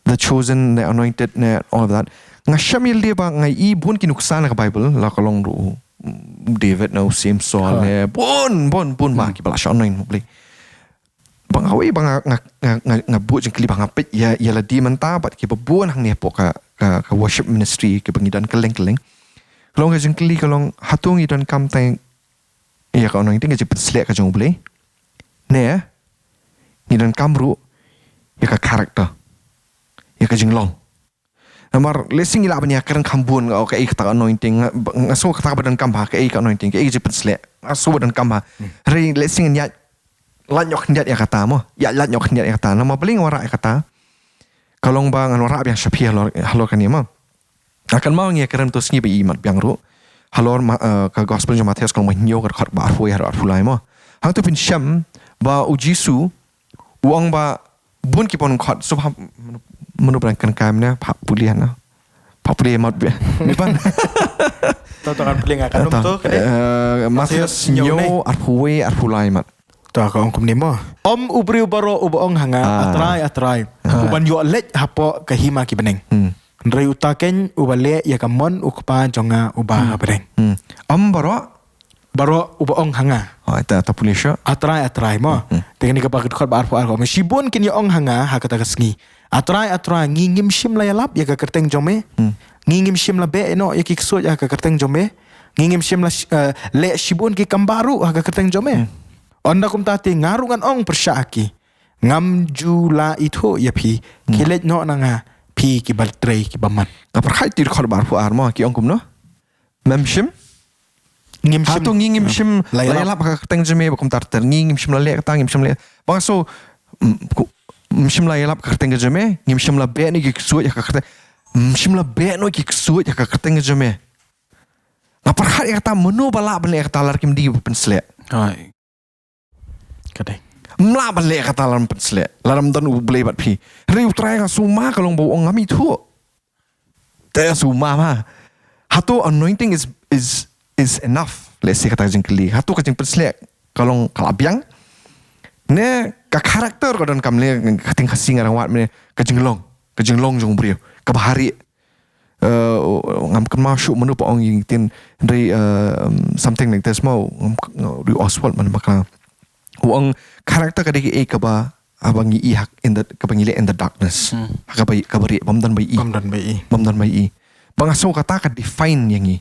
Speaker 1: the chosen the anointed all of that ngashamil dia ba ngai bun kinuksan ka bible la kalong ru David no same Saul ne bun ba ki bala anoint mo play bang awi bang ngabut jeng kli bang apit ya la di menta bat ki babuan hang ne po ka worship ministry ke bangidan keleng kalong jeng kli kalong hatung idan kam tang ya ka ono ting je slek ka jong blei ne idan kamru ya ka karakter ya ka jeng long namar lesing ila banya keren kambun ka ka anointing ngaso ka badan kam ba ka anointing ka je slek aso badan kam ba re lesing nya lanyok hendak ya kata mo ya lanyok hendak ya kata nama beling wara ya kata kalong bang wara yang syapih halor kan ma akan mau ngia keren tu sengi be imat biang ru halor ka gospel jo Matius kalong nyo ka ba fu ya ru lai mo hang tu pin syam ba ujisu uang ba bun ki pon khot so menu berangkan kam ne pak pulian na pak pulian mat be ni pan
Speaker 4: Tontonan paling akan tu
Speaker 1: Matius nyo arfu lai mat
Speaker 4: ta ka ong kumni mo ubri baro ubong hanga atrai uban yo let hapo kahima ki beneng ndrei utaken ubale ya kamon ukpa jonga uba beneng baro ubong hanga
Speaker 1: ta pulisha
Speaker 4: atrai mo dengan ka bakit khot bar arko mesibon kin yo ong hanga hakata kasngi atrai ngingim shim la yalap ya ka kerteng jome ngingim shim la be no ya ki ksut ya ka kerteng jome ngingim shim la le shibun ki kambaru ha ka kerteng jome Onda kum tati ngarungan ong persyaki ngam jula itu ya pi kilet no nanga pi ki baltrei ki baman
Speaker 1: perkhai tir khor bar fu armo ki ong kum no memshim ngim shim layalap ka teng jeme bakum tar ngim shim la le ka ngim shim le bang so shim layalap ka teng jeme ngim shim la be ni ki suat ya ka shim la be no ki suat ya ka teng jeme na perkhai kata menu bala bele kata lar kim di pensle
Speaker 2: Hai.
Speaker 4: kadai
Speaker 1: mla bale kata lar pensle laram dan u ble bat pi riu trai ka suma kalong bo ong ami tu te suma ma hatu anointing is enough let's say kata jengkeli hatu ka jeng pensle kalong kalabiang ne ka karakter ko dan kamle kating kasing arang wat me ka jenglong jong brio ka bahari ngam kan masuk menu pa ong tin dari something like this mau ri Oswald man bakal uang karakter kadiki ka ba abang i hak in the kabangile in the darkness ka bai ka bari bamdan bai bang aso kata ka define yang i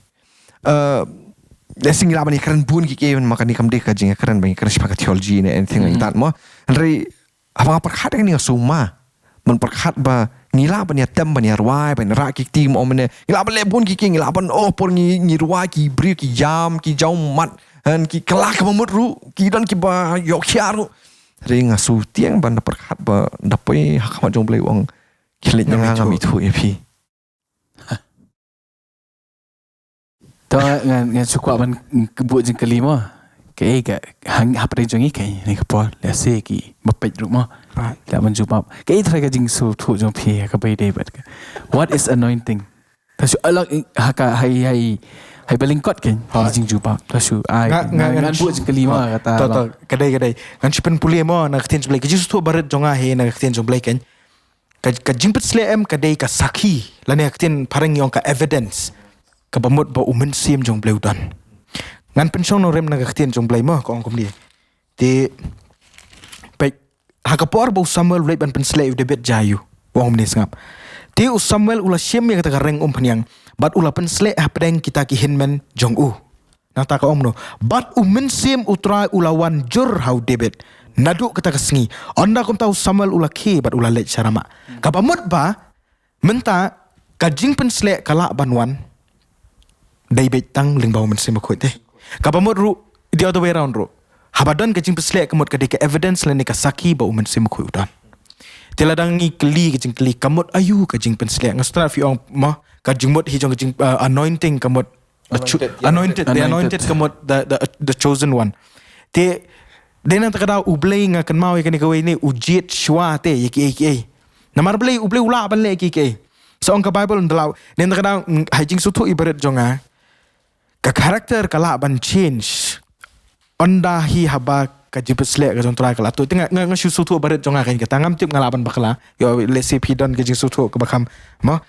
Speaker 1: lesing ila bani keren bun ki keven makani kam de ka jinga keren bang keren sepak theology ne anything like that mo ri abang perkhat ni suma man perkhat ba ngila ban ya tem ban ya ruai ban ra ki tim om ne ngila ban le bun ki ngila ban por ngi ruai ki bri ki jam ki jaum mat han ki kelak mamut ru ki dan ki ba yok chiaru ring asu tiang ban perkhat ba dapai hak ma jong blai wang kilit nga ngam itu ya pi
Speaker 2: ta ngan sukwa ban kebut jeng kelima ke hang hapre jongi ke ni kapol la se ki bapet rumah la ban jupap ke thra ka jing su thu jong phi ka bai dei bat what is anointing ta su alak haka hai balingkot ke jing jupap ta su ai ngan bu jeng kelima kata
Speaker 4: to kadai ngan chipen pulie mo na ktin blai ke jisu tu barat jonga he na ktin jong blai ken ka jing pet slem kadai ka sakhi la ne ktin parang yong ka evidence ka bamut ba umen sim jong blai udan ngan pensong no rem na ktin jong blai mo ko ong kum ni ti pe hakapor bo Samuel blai ban pensle de bet jayu wong ni sngap ti Samuel ula siem ya kata reng panyang bat ula pensle hapdeng kita ki hinmen jong na ta ka omno bat umen sim utrai ulawan jur how debit Naduk kata kesengi. Onda kum tahu Samuel ula ke bat ula let syarama. Kapamut ba menta kajing penslek kalak banwan. Dai bet tang lingbau mensim ko teh. Kapamut ru the other way around ru. Habadan kajing penslek kamut kadike evidence leni kasaki ba mensim ko udan. Tiladang ngi keli kajing keli kamut ayu kajing penslek ngastra fi ong mah kajing mut hijong kajing anointing kamut anointed kamut the chosen one. Te Dena takada ublay nga kan mau ikan ikaw ini ujit shwa te yaki. Namar blay ublay ula ban le yaki. So ang ka Bible ndalaw den takada hijing sutu ibarat jonga ka karakter kala ban change. Onda hi haba ka jipesle ka jong try kala tu tinga nga sutu ibarat jonga kan kita ngam tip ngalaban bakla. Yo let's say pidon ka jing sutu ka bakam mo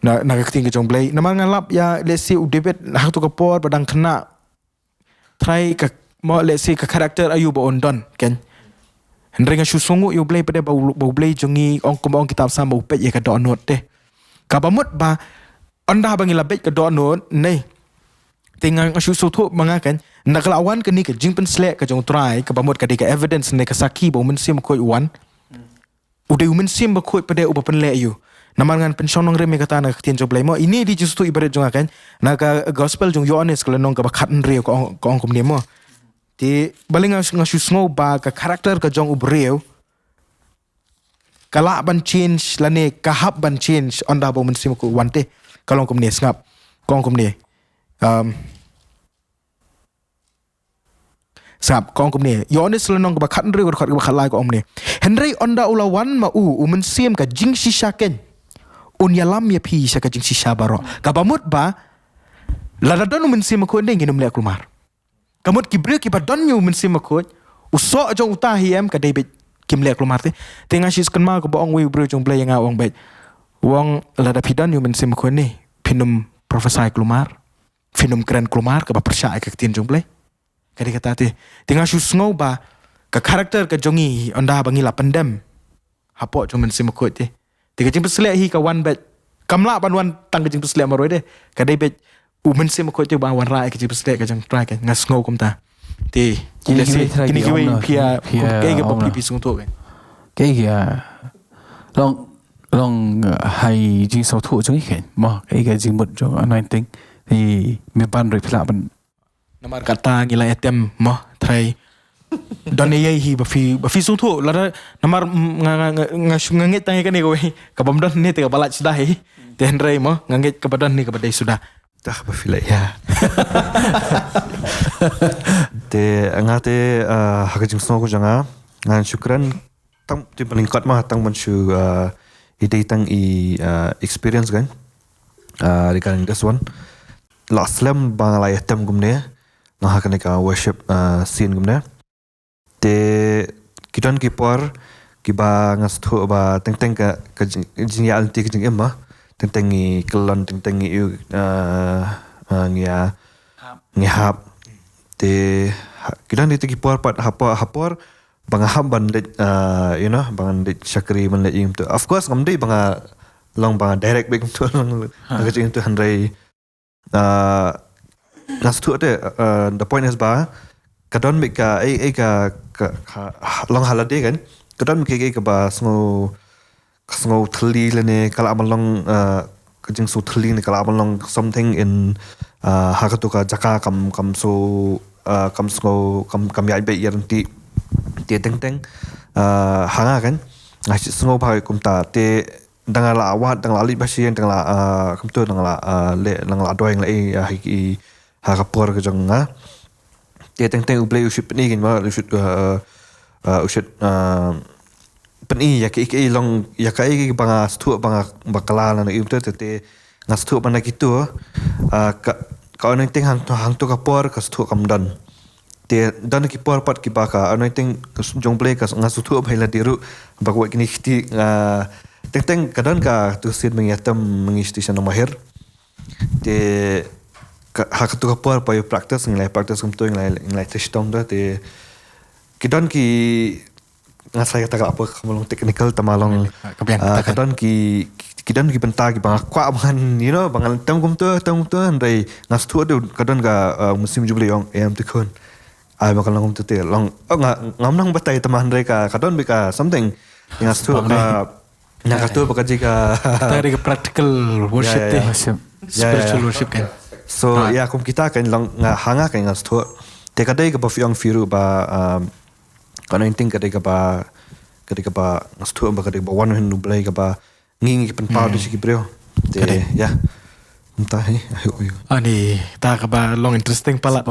Speaker 4: na kating ka jong blay. Namar ngalap ya let's say udebet hak tu ka por badang kena try ka mo let's say ka karakter ayu ba ondon kan hendring nga susungu yu blay pada bau blay jongi ong kumong kitab sam bau pet ye ka do not te ka bamut ba onda bangi labet ka do not nei tingang susu tu manga kan nakalawan ka ni ka jingpen slek ka jong try ka bamut ka ka evidence ne ka saki bau mensim ko wan udah mensim ba ko pada uba penle yu namangan pensionong reme kata na tien jo blay mo ini di justu ibarat jonga kan na ka gospel jong Yohanes kala nong ka bakat nre ko ong kum mo ti baling nga susngo ba ka karakter ka jong ubreu kala ban change lane kahap ban change onda bo mensim ko wante kalong kum ne ngap kong kum ne sap kong kum ne Yohanes lanong ba khat reu ko khat lai ko om ne henry onda ulawan ma mensim ka jing shishaken unyalam ya pi sa ka jing shisha baro ka bamut ba ladadon mensim ko ne nginum le klumar kamut kibril ki badon yu mensim makut uso jong utahiem ka David kimle klumar te tenga sis kenma ko bong wi bro jong blay nga wong bet wong lada pidan yu mensim makut ni pinum profesai klumar finum keren klumar ka ba persya ka tin jong blay kadi kata te tenga sus ngau ba ka karakter ka jongi onda bangi la pendem hapo jong mensim makut te tiga jing pesle hi ka wan bet kamla ban wan tang jing pesle maroi de ka David mensim ko tu bawan rai ke jipsle ke jang try ke ngas ngau kum ta ti kini kiwi pia ke ke popi pisung tu kan
Speaker 2: cái long hay jing sau thu chung ikhen mo cái jing bot jo anointing thì mi ban roi phla ban
Speaker 4: namar kata ngila etem mo try don ye hi ba fi sung thu la namar nganget tang ke ni ko ka bam don ni te ka balat sudah hi ten rei mo nganget ka badan ni ka badai sudah
Speaker 1: dah berfilai ya. Te angate hakajing snow ko janga ngan syukran tang ti peningkat mah tang mensu ide tang experience kan regarding this one last slam bang la yatem gumne nah hakane ka worship scene gumne te kidan kipor kiba ngas thu ba teng ka jing ya alti jing emma tentengi kelon tentengi ngihap te kidan itu kipor pat hapor bangaham ban bangan de syakri man le im tu of course ngamde banga long banga direct back tu long agak tu handai nas tu te the point is ba kadon make ka long halade kan kadon make ka ba sngo thli lene kala amalong kajing su thli ne kala amalong something in hakatu ka jaka kam so kam yai be yaranti te teng hanga kan ngai sngo bhai kumta te dangala awat dangala ali basien dangala kumtu dangala le dangala doing le hi hakapor ka jonga te teng ublei uship ni gin ma uship peni ya ke long ya kai banga stu banga bakala na im te ngas stu bana gitu ka anointing hang tu kapor ka stu kamdan te dan ki por pat ki baka anointing jong play ka ngas stu bhaila diru bakwa kini khiti teng kadan ka tu sin mengatam mengisti sana mahir te hak tu kapor pa yo practice kum tu ngai testom da te kidan ki ngasai kata apa kamalong technical tamalong kadon ki kidan ki benta ki bang kwa bangan bangan tem kum tu ndai ngas tu kadon ka musim jubli yong em tu kon ai bakal long tu te long ngam nang batai teman mereka kadon bika something yang astu ka yang katu baka jika
Speaker 4: Tadi ke practical worship
Speaker 1: Ya, ya,
Speaker 4: teh.
Speaker 1: ya.
Speaker 4: Spiritual worship kan.
Speaker 1: so ya kum kita kan long hanga kan astu te kadai ka ba fiong firu ba kana inting kadai ka ba astu ba kadai ba one hin nublai ka ba ngingi pen pau di siki brio te ya entah ayo
Speaker 4: Ani tak ba long interesting pala.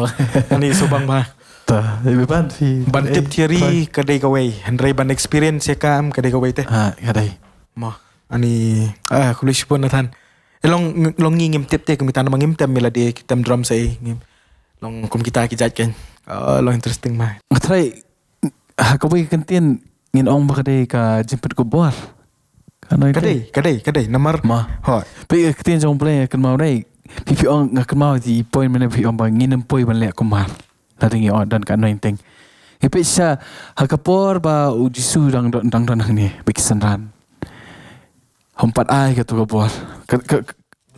Speaker 4: Ani subang ba.
Speaker 3: Ta, ban fi.
Speaker 4: Ban tip theory kadai kawai. Handrai ban experience ya kam kadai kawai teh.
Speaker 3: Ha, kadai.
Speaker 4: Mah. Ani kulis pun nathan. Long ngim tip teh kami tanam ngim tem melodi tem drum saya ngim. Long kum kita kijat kan. Long interesting mah.
Speaker 3: Matrai kawai kantin ngin ong ba kadai ka jemput ko bor. Kanoi
Speaker 4: Kadai nomor
Speaker 3: Ma.
Speaker 4: Hoi.
Speaker 3: Pi kantin jong play kan mau dai. Pi ong kan mau di point mana pi ong ba ngin poi ban le ko mar. Lading yo dan kanoi ting. Ipi sa hakapor ba ujisu dang ni bikisanran. Hompat ai ka tu ko bor.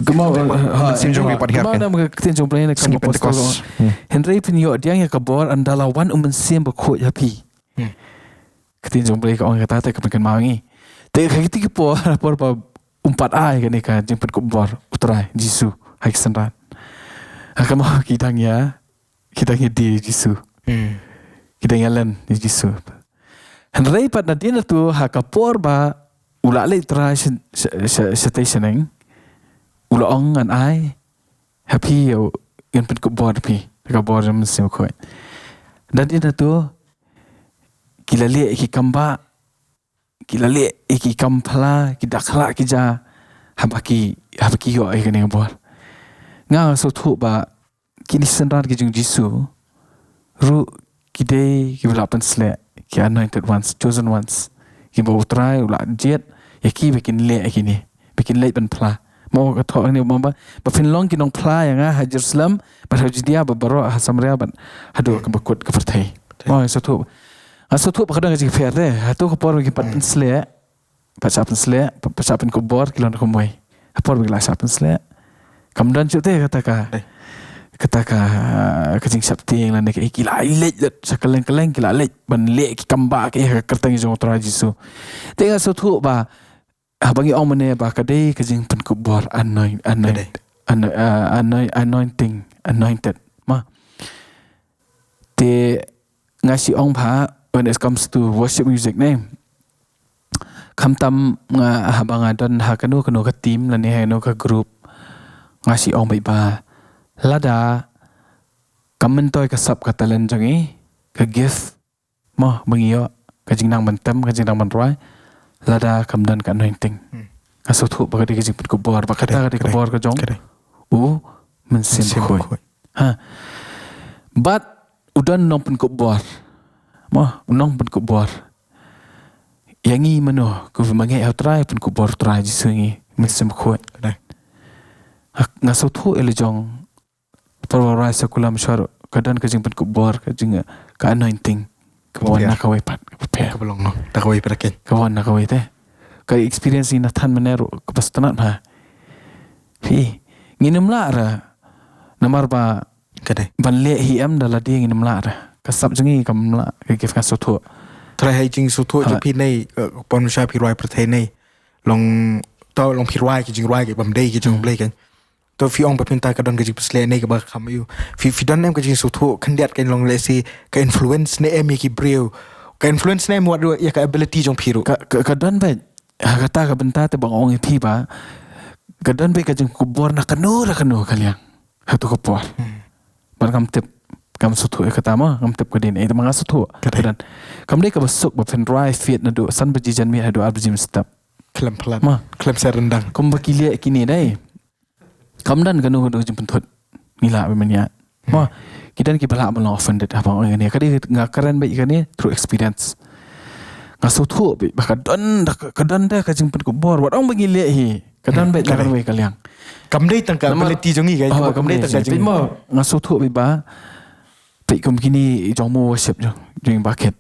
Speaker 3: Gemau
Speaker 1: sinjong pi padhiar kan
Speaker 3: Kemana ketin jong play na
Speaker 1: Seni
Speaker 3: kamu
Speaker 1: Pentecost.
Speaker 3: Henry pin yo dia yang kabor andala wan sim ba ko ya pi. Ketin jong play ka ong kata ta kan mau ngi. Te kiti ki por ba umpat ai kan ka jemput ko bor utrai jisu hai sanran. Hakama kita di jisu. Kita ngalan di jisu. Henry pat na dia tu hakapor ba ula le try stationing ula ong an ai happy yo yan pun ko bor pi ka bor jam sim ko dan dia tu kila le ki kamba kila le ki kampla ki dakla ki ja habaki yo ai kan bor nga so thu ba kini senrar ki jung jisu ru kidei ki belapan sle ki anointed ones chosen ones ki bo try ula jet ya ki bikin le bikin le ban pla mau ka tho ni mo ba fin long ki nong pla yang ha Jerusalem ba dia ba baro ha Samaria ban hadu ka bakut ka perthai mo so thu ba kadang ji fair de ha tu ko por ki pat sle pa sapen ko bor kilon ko moy ha por bi la sapen sle kam dan chu te kata ka kajing sabti yang lan ke kila ilet sakaleng kila let ban le ki kamba ke kertang jong tra jisu te ga so thu ba abangi ong mane ba kadai kajing pen kubor anointed ma te ngasi ong pha when it comes to worship music name kam tam nga habanga don hakanu kanu ka team la ne no ka group ngasi ong ba lada kamentoi ka sap ka talent jangi ka gift ma bangiyo kajing nang bantam kajing nang banroi lada kamdan ka anointing aso thu ba ka jing put ko bor ba kata ka bor ka jong men sim khoi ha but udan nong pun ko bor ma nong pun ko bor yangi mano ko mangai try pun ko bor try jisungi men sim khoi ngaso thu ele jong perwara sekulam syar kadan ka jing pun ko bor ka jing ka anointing kawan nak kawai pat
Speaker 4: Ka belong no. Tak kawai perakin.
Speaker 3: kawan nak kawai teh ka experience ni nathan menero ka pastanat ha hi nginum la ra namar ba
Speaker 4: Kadai.
Speaker 3: ban le hi am dala dia nginum la ra ka sab jengi kam la ka gif ka so thu
Speaker 4: Try hai jing su tu je pi nei pon sha pi roi prethe nei. Long pi roi ki jing roi ki bam dei ki jing blai kan. To fi ong papinta ka don ka jing pusle nei ka ba kham yu. Fi don nem ka jing su tu kan diat kan long le si ka influence ne em ki breu. Ka influence ne muat ya ka ability jong pi ru.
Speaker 3: ka don ba kata ka benta te bang ong pi ba ka don ba ka jing kubor na kanu kaliang hatu ko por ban kam tip kam sutu kata ma kam tip ka din e mga sutu dan kam dei ka basuk ba fen dry fit na do san bajijan mi hadu abjim step
Speaker 4: Klem pelan.
Speaker 3: ma
Speaker 4: Klem saya rendang.
Speaker 3: kom ba kilia kini dai kam dan kanu hadu jim pentut ngila ba manya ma kidan ki bala bala offended apa orang ni kadi ngakaran ba ikani through experience ngasutu ba ka don da ka jing pen ko bor wat ong ba ngile hi kadan ba kan we kaliang
Speaker 4: Kam dei tang ka ability jong i ka. Kam dei tang ka jing.
Speaker 3: mo ngasutu ba pe kom kini jong mo worship jong bucket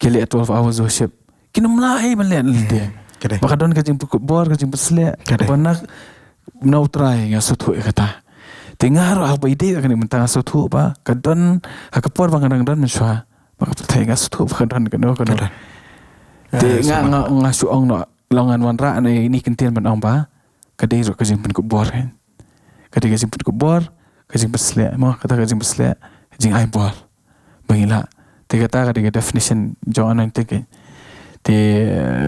Speaker 3: kile 12 hours worship kinum lai ban len de
Speaker 4: Kadai.
Speaker 3: baka don ka jing bor ka jing besle
Speaker 4: Kadai.
Speaker 3: banak no try ngasutu kata
Speaker 2: Dengar apa ide kan mentang suatu ba kadon hakapor bang kadang mensua. Baka tengah suatu kadon kadon. Te nga suong no longan wanra ini kentian ban ba. Kadai ro kajing pen kubor kan. Kadai kajing pen kubor, kajing besle mo kata kajing besle, kajing ai bor. Bangila. Te kata kadai definition jo anointing kan. Te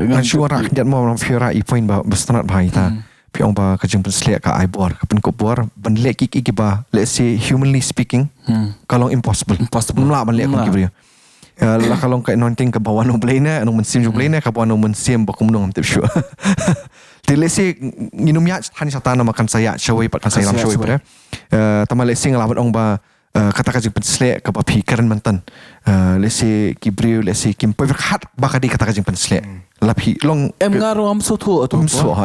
Speaker 1: Kan syuara kiat mo orang fiora I point ba bestanat bahai ta. Piong ba kajing penslet ka aibor ka pen kubor ban lek ki ba let's say humanly speaking kalau impossible mula ban lek ki brio. La kalau ka anointing ka bawa no blena no mensim jo blena ka bawa no mensim ba kum nong tip sure. Te let's say nginum ya han satana makan saya shawai pat kan saya lam shawai pada. Tama let's say ngalabat ong ba kata kajing penslet ka ba pikaran mantan. Let's say ki brio let's say kim perfect ba ka di kata kajing penslet. Lapi long
Speaker 2: ngaro am suatu tu.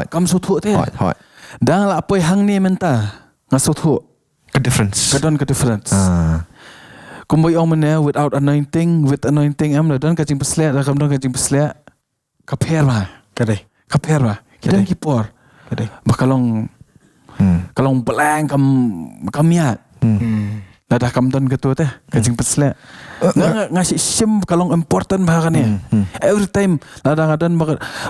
Speaker 2: Kam suatu te.
Speaker 1: Hot.
Speaker 2: Dah la apa hang ni menta. Ngasutu.
Speaker 1: Ke difference.
Speaker 2: Kadon ke difference. Kumboy om ne without anointing, with anointing am dan kajing peslet, dah kadon kajing peslet. Kaper ba.
Speaker 4: Kadai.
Speaker 2: Kaper ba. Kita kipor.
Speaker 4: Kadai.
Speaker 2: Bakalong kalong belang kam miat. Dah kam don ketua teh kajing peslet. Ngasih sim kalong important bah kan ya. Every time ladang-ladang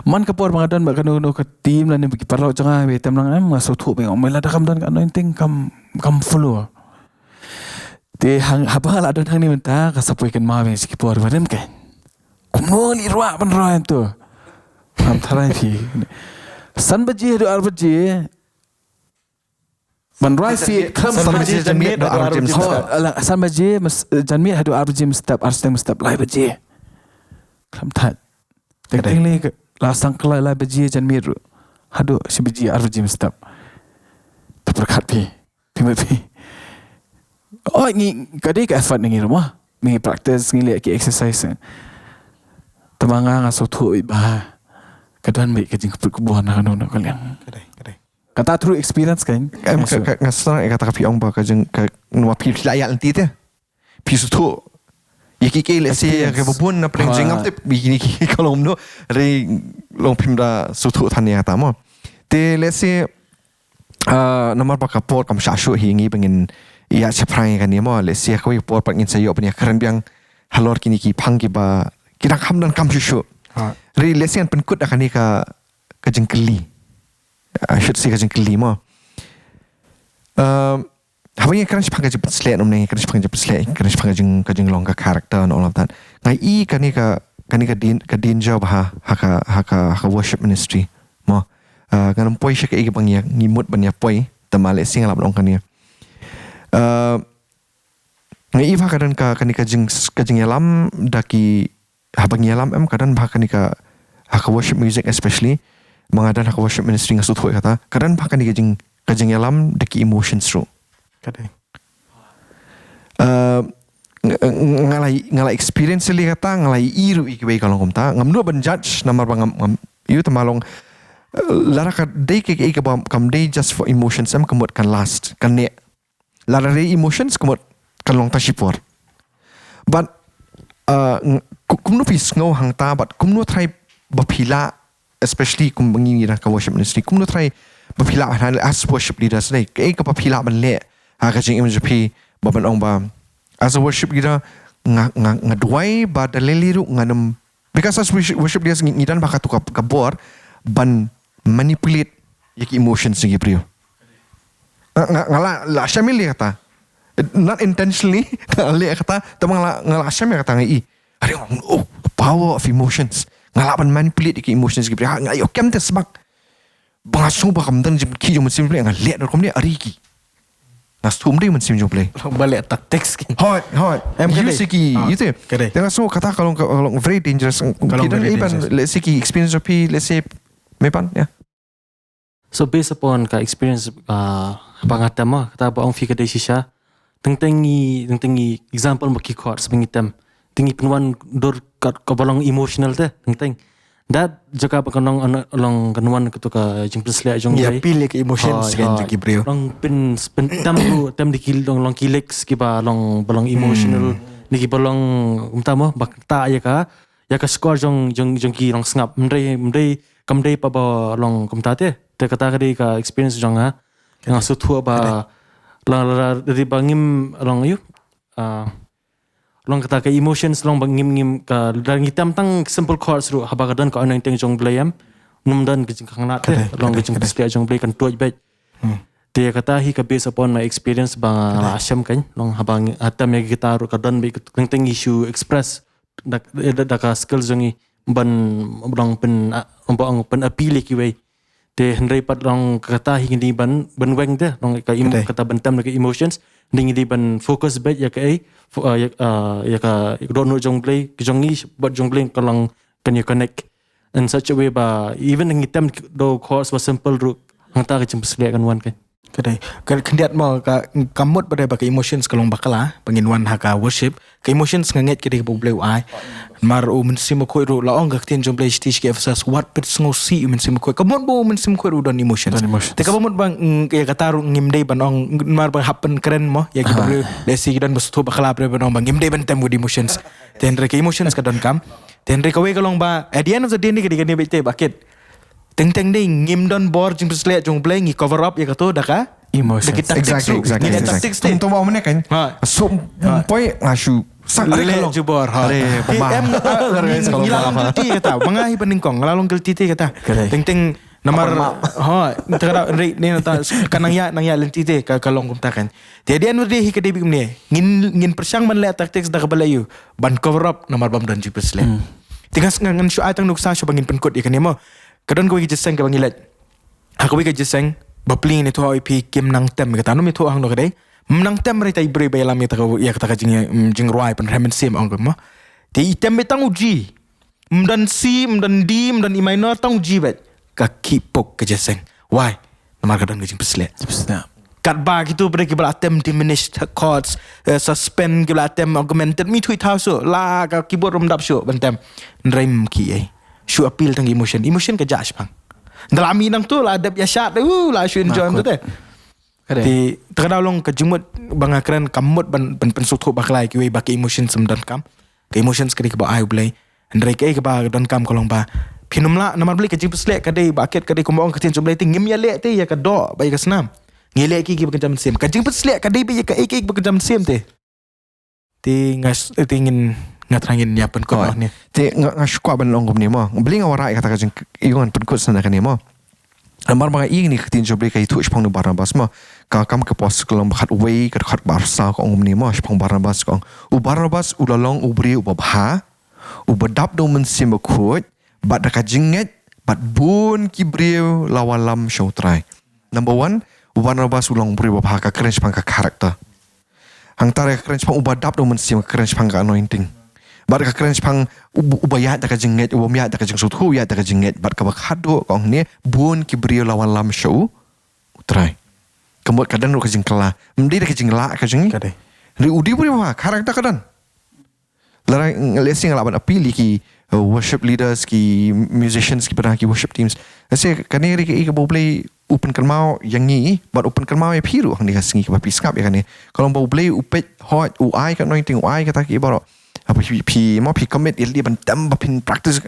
Speaker 2: man kapor bangadan bakan no ke team lan bagi parlo jangan be tem lang am ngasutu be om ladang kam don anointing kam follow. Te hang apa ladang hang ni menta kasapoi kan ma be sikipor badem kan. Kumno li ruak ban ruak tu. Am tharai pi. San baji do ar baji. Ban ruak fi kam
Speaker 1: san baji janmit do ar baji
Speaker 2: san baji janmit hadu ar baji mestap ar steng mestap lai baji. Kam that. Tekting le la sang kelai lai baji janmit hadu si baji ar baji mestap. Terperkat pi. Pi. Oh ni kadai ke effort ngi rumah. Ngi practice ngi le ke exercise. Temanga ngasutu ba. Kadan baik kajing kebuan nak kalian.
Speaker 4: Kadai.
Speaker 2: Kata true experience kan?
Speaker 1: Ngasana kata ka piong ba kajing ka nuwa pi layak nanti te. Pi sutu. Yaki ke let's say ke bubun na pring jingam te bikini ki kalau no re long pimda sutu tanya kata mo. Te let's say nomor ba kapor kam syashu hingi pengin ya seprai kan ni mo let's say ko por pengin sayo penya keren biang halor kini ki pangki ba kira kam dan kam syushu. Re let's say penkut akan ni ka kajing keli. I should say kajing keli mo. Habang kerana sepang kajing peslet nomne kerana sepang kajing peslet kerana sepang kajing longer character and all of that. Ngai I kani ka din job ha worship ministry mo. Kan poi syaka I bang ya ngimut ban ya poi temale sing lap long kani. Ngai I kadang kani kajing yalam daki habang yalam kadang kani ka worship music especially mengadan hak worship ministry ngasut hoi kata kadang bahkan di kajing yalam deki emotions ro
Speaker 4: Kadai.
Speaker 1: ngalai experience li kata ngalai iru ikibai kalau komta ngamnu ban judge namar bang iu temalong lara ka dei ke kam dei just for emotions am kamot kan last kan ne lara dei emotions kamot kan long tashipor but kumnu pis ngau hang ta but kumnu try bapila especially kum bangi ra ka worship ministry kum no try bapila han as worship leaders nei ke ka bapila ban le ha ka jing image pi baban ong ba as a worship leader nga duai ba daleliru nganam because as worship leaders ngidan ba ka tu ka bor ban manipulate yaki emotions ngi prio ngala la shamil kata not intentionally le kata tamang ngala shamil kata ngai hari oh power of emotions ngalaban manipulate ke emotions ke ha ngayo kem te sebab bangasu ba kam dan ki jo musim play ngalet kom ni ariki nasum dei musim jo play
Speaker 4: Balik tactics kan.
Speaker 1: hot
Speaker 4: Kadai.
Speaker 1: siki itu
Speaker 4: Kadai.
Speaker 1: tengah so kata kalau very dangerous kita
Speaker 4: very
Speaker 1: even
Speaker 4: dangerous.
Speaker 1: let's say ki experience of let's say mepan ya
Speaker 3: So based upon ka experience pangatam mo kata ba ang fi kadai sisya tengtengi example mo ki court sebengitam tingi penuan dor kabalong emotional te tengteng dat jaka pakanong along kanuan ketuka jingpes le jong
Speaker 4: Ya pilih ke emotions kan jadi brio.
Speaker 3: long pin tem dikil long kilex kiba long balong emotional niki balong umtamo bakta ya ka score jong ki long ngap mdei kamdei pa ba long kumtate te kata ka experience jong ha yang sutu ba lang dari bangim long you long kata ke emotions long bangim ka dari hitam tang simple chords ru haba kadan ka anang teng jong blayam num dan ke jingkang nat long ke jing display jong blay kan tuaj bet dia kata hi ka based upon my experience bang asyam kan long habang atam ya gitar kadan be teng issue express dak ka skills jongi ban long pen pen appeal ki we te hendrai pat long kata hi ni ban weng de long ka kata bentam ke emotions ding di ban focus bet ya ka ya ka don't know jong play jong ni but jong play kalong can you connect in such a way ba even ngitam do course was simple ru hangta ka jempsle kan wan kan
Speaker 4: Kadai kendiat mau ka kamut pada baka emotions kalong bakala penginwan haka worship ka emotions nganget kedi ka bleu ai mar o mensim ko ro la ong ka tin jom play stage ke efsas what pit sngo si mensim ko kamut bo mensim ko ro don emotions te ka kamut bang ya kataru ngimdei banong mar bang happen keren mo ya ki bleu lesi dan bestu bakala bre banong bang ngimdei ban tem with emotions ten re ka emotions ka don kam ten re ka we kalong ba at the end of the day ni kedi bete bakit Teng ngim don bor jing pesle jong play ngi cover up ya kato daka
Speaker 2: Emotions.
Speaker 1: Exactly. Tung bawa mana kan? So, boy ngasu sak
Speaker 4: lele jubor ha ngilalong kelti kata mangahi peningkong ngilalong kelti kata teng namar ha terada re ne nata kanang ya lenti te kalong kumta kan dia anu dia hikade bigum ne ngin persyang man le tactics da kabalayu ban cover up namar bam dan jipesle tingas ngan syu atang nuksa syu bangin penkot ikan mo kadon ko giseng ka bangilet aku bi giseng bapling ni to IP kim nang tem kata no mi to hang no kade menang tem mereka ibre bayalam ya kata jing ruai pen remen sim anggo mo ti item betang uji mdan si mdan di mdan i minor tang uji bet ka kipok ke jeseng why namar kadon jing pesle kat ba gitu bre ke atem diminished chords suspend ke atem augmented mi thui thau so la ka keyboard rom dap so bentem rem ki ai shu appeal tang emotion ke jas bang dalami nang tu la adab ya shat la shu enjoy tu te di terkadang kejumut bang akran kamut ban pensuthu baklai ki we baki emotion semdan kam ke emotions kedi ke ba ai blai ndrei ke ba don kam kolong ba pinumla namar beli kejing peslek kadai baket kadai kumong ketin jumlai ti ngim ya lek te ya ka do ba ya snam ngile ki bekerjam sim kejing peslek kadai bi ya ka ek bekerjam sim te ti ngas tingin ngatrangin ya pen ko ni
Speaker 1: ti ngasukwa ban long ni mo beli ngawara kata kajing iyon pen ko sana kan ni mo Amar mga ini ketin job kay tu spang no Barnabas mo ka kam ke pos kelong bakat way ka khat barsa ko ngum ni mo spang Barnabas ko u Barnabas u lalong u bri u babha u badap do men sim khot bat ka jinget bat bun ki briu lawalam show try number 1 u Barnabas u long bri babha ka keren spang ka karakter hang tare keren spang u badap do men sim keren spang ka anointing bat ka keren spang ubaya da ka jinget ubamya da ka jing suthu ya da ka jinget bat ka bakhado kong ni bun ki brio lawan lam show try kemot kadan ro ka jing kala mdi da ka jing la ka jing
Speaker 4: kadai
Speaker 1: ri udi brio ha karakter kadan lara lesing laban apili ki worship leaders ki musicians ki pada ki worship teams ase kaneri ki ka boblay open kermau yang ni bat open kermau e piru hang di ka singi ka piskap ya kan ni kalau boblay upet hot u ai ka anointing u ai ka ta ki baro apa pi commit ili ban tam pin practice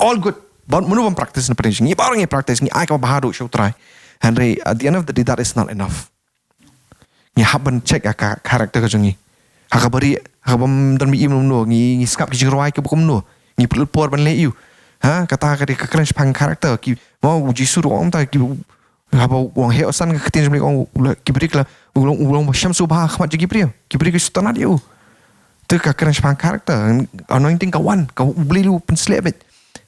Speaker 1: all good but munu ban practice na practice ni barang ni practice ni ai ka bahadu show try Henry at the end of the day that is not enough ni haban check ka karakter ka jungi hakabari hakabam dan mi imum no ni skap ki jirwai ke bukum no ni pelpor ban le you ha kata ka ka crunch pang karakter ki mau uji suruh om ta ki haba wang he osan ka tin jumli ong ki brik la ulong syamsu bah khamat ji ki brik ki stanat you tu ka keren spang karakter anointing kawan kau beli lu penslebet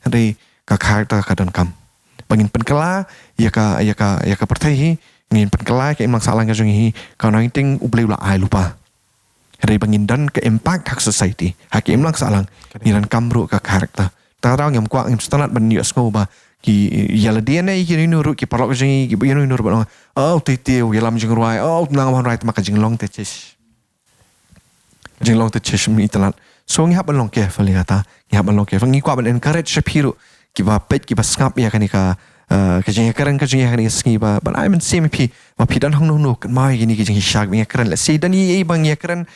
Speaker 1: dari ka karakter ka don kam bangin penkela ya ka pertai ngin penkela ka imlang salang ka jungi ka anointing ubeli la ai lupa dari bangin dan ke impact hak society hak imlang salang niran kamru ka karakter tarau ngam kwa ngam stanat ban yus ngo ba ki yala DNA ki nuru ki parok jungi ki nuru ba oh tete yalam jing ruai oh nang wan right maka jing long te chesh jing long te chesh mi talat so ngi haban long ke fali kata ngi haban long ke ngi kwa ban encourage shapiru ki ba pet ki ba skap ya kan ka jing karan ka jing kan ski ba ban I men same pi ma pi dan hong no kan mai gini ki jing shak mi karan la si dan i bang ya karan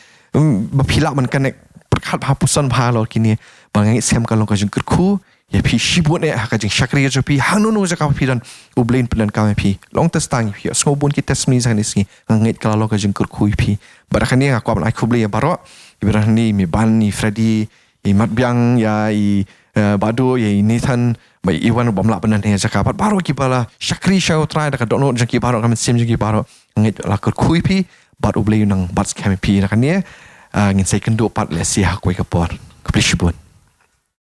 Speaker 1: ba pila man connect perkhat hapusan pha lo kini bang ngi sem ka long ka jing ku ya pi shibut ne ha kajing syakri jo pi hanunu ja ka pi dan ublein pelan ka pi long testang pi snobun ki tesmi sang ni ngait kala lo kajing kur kui pi barakani aku aban aku beli ya baro ibrahim mi ban ni Freddy i mat biang ya i badu ya i Nathan bai iwan bomla penan he ja ka baro ki bala syakri shau try da ka dono ja ki baro kam sim ji baro ngait la kur kui pi bat ublein nang bat scam pi nakani ngin second do pat le si ha koi ka por kupli shibun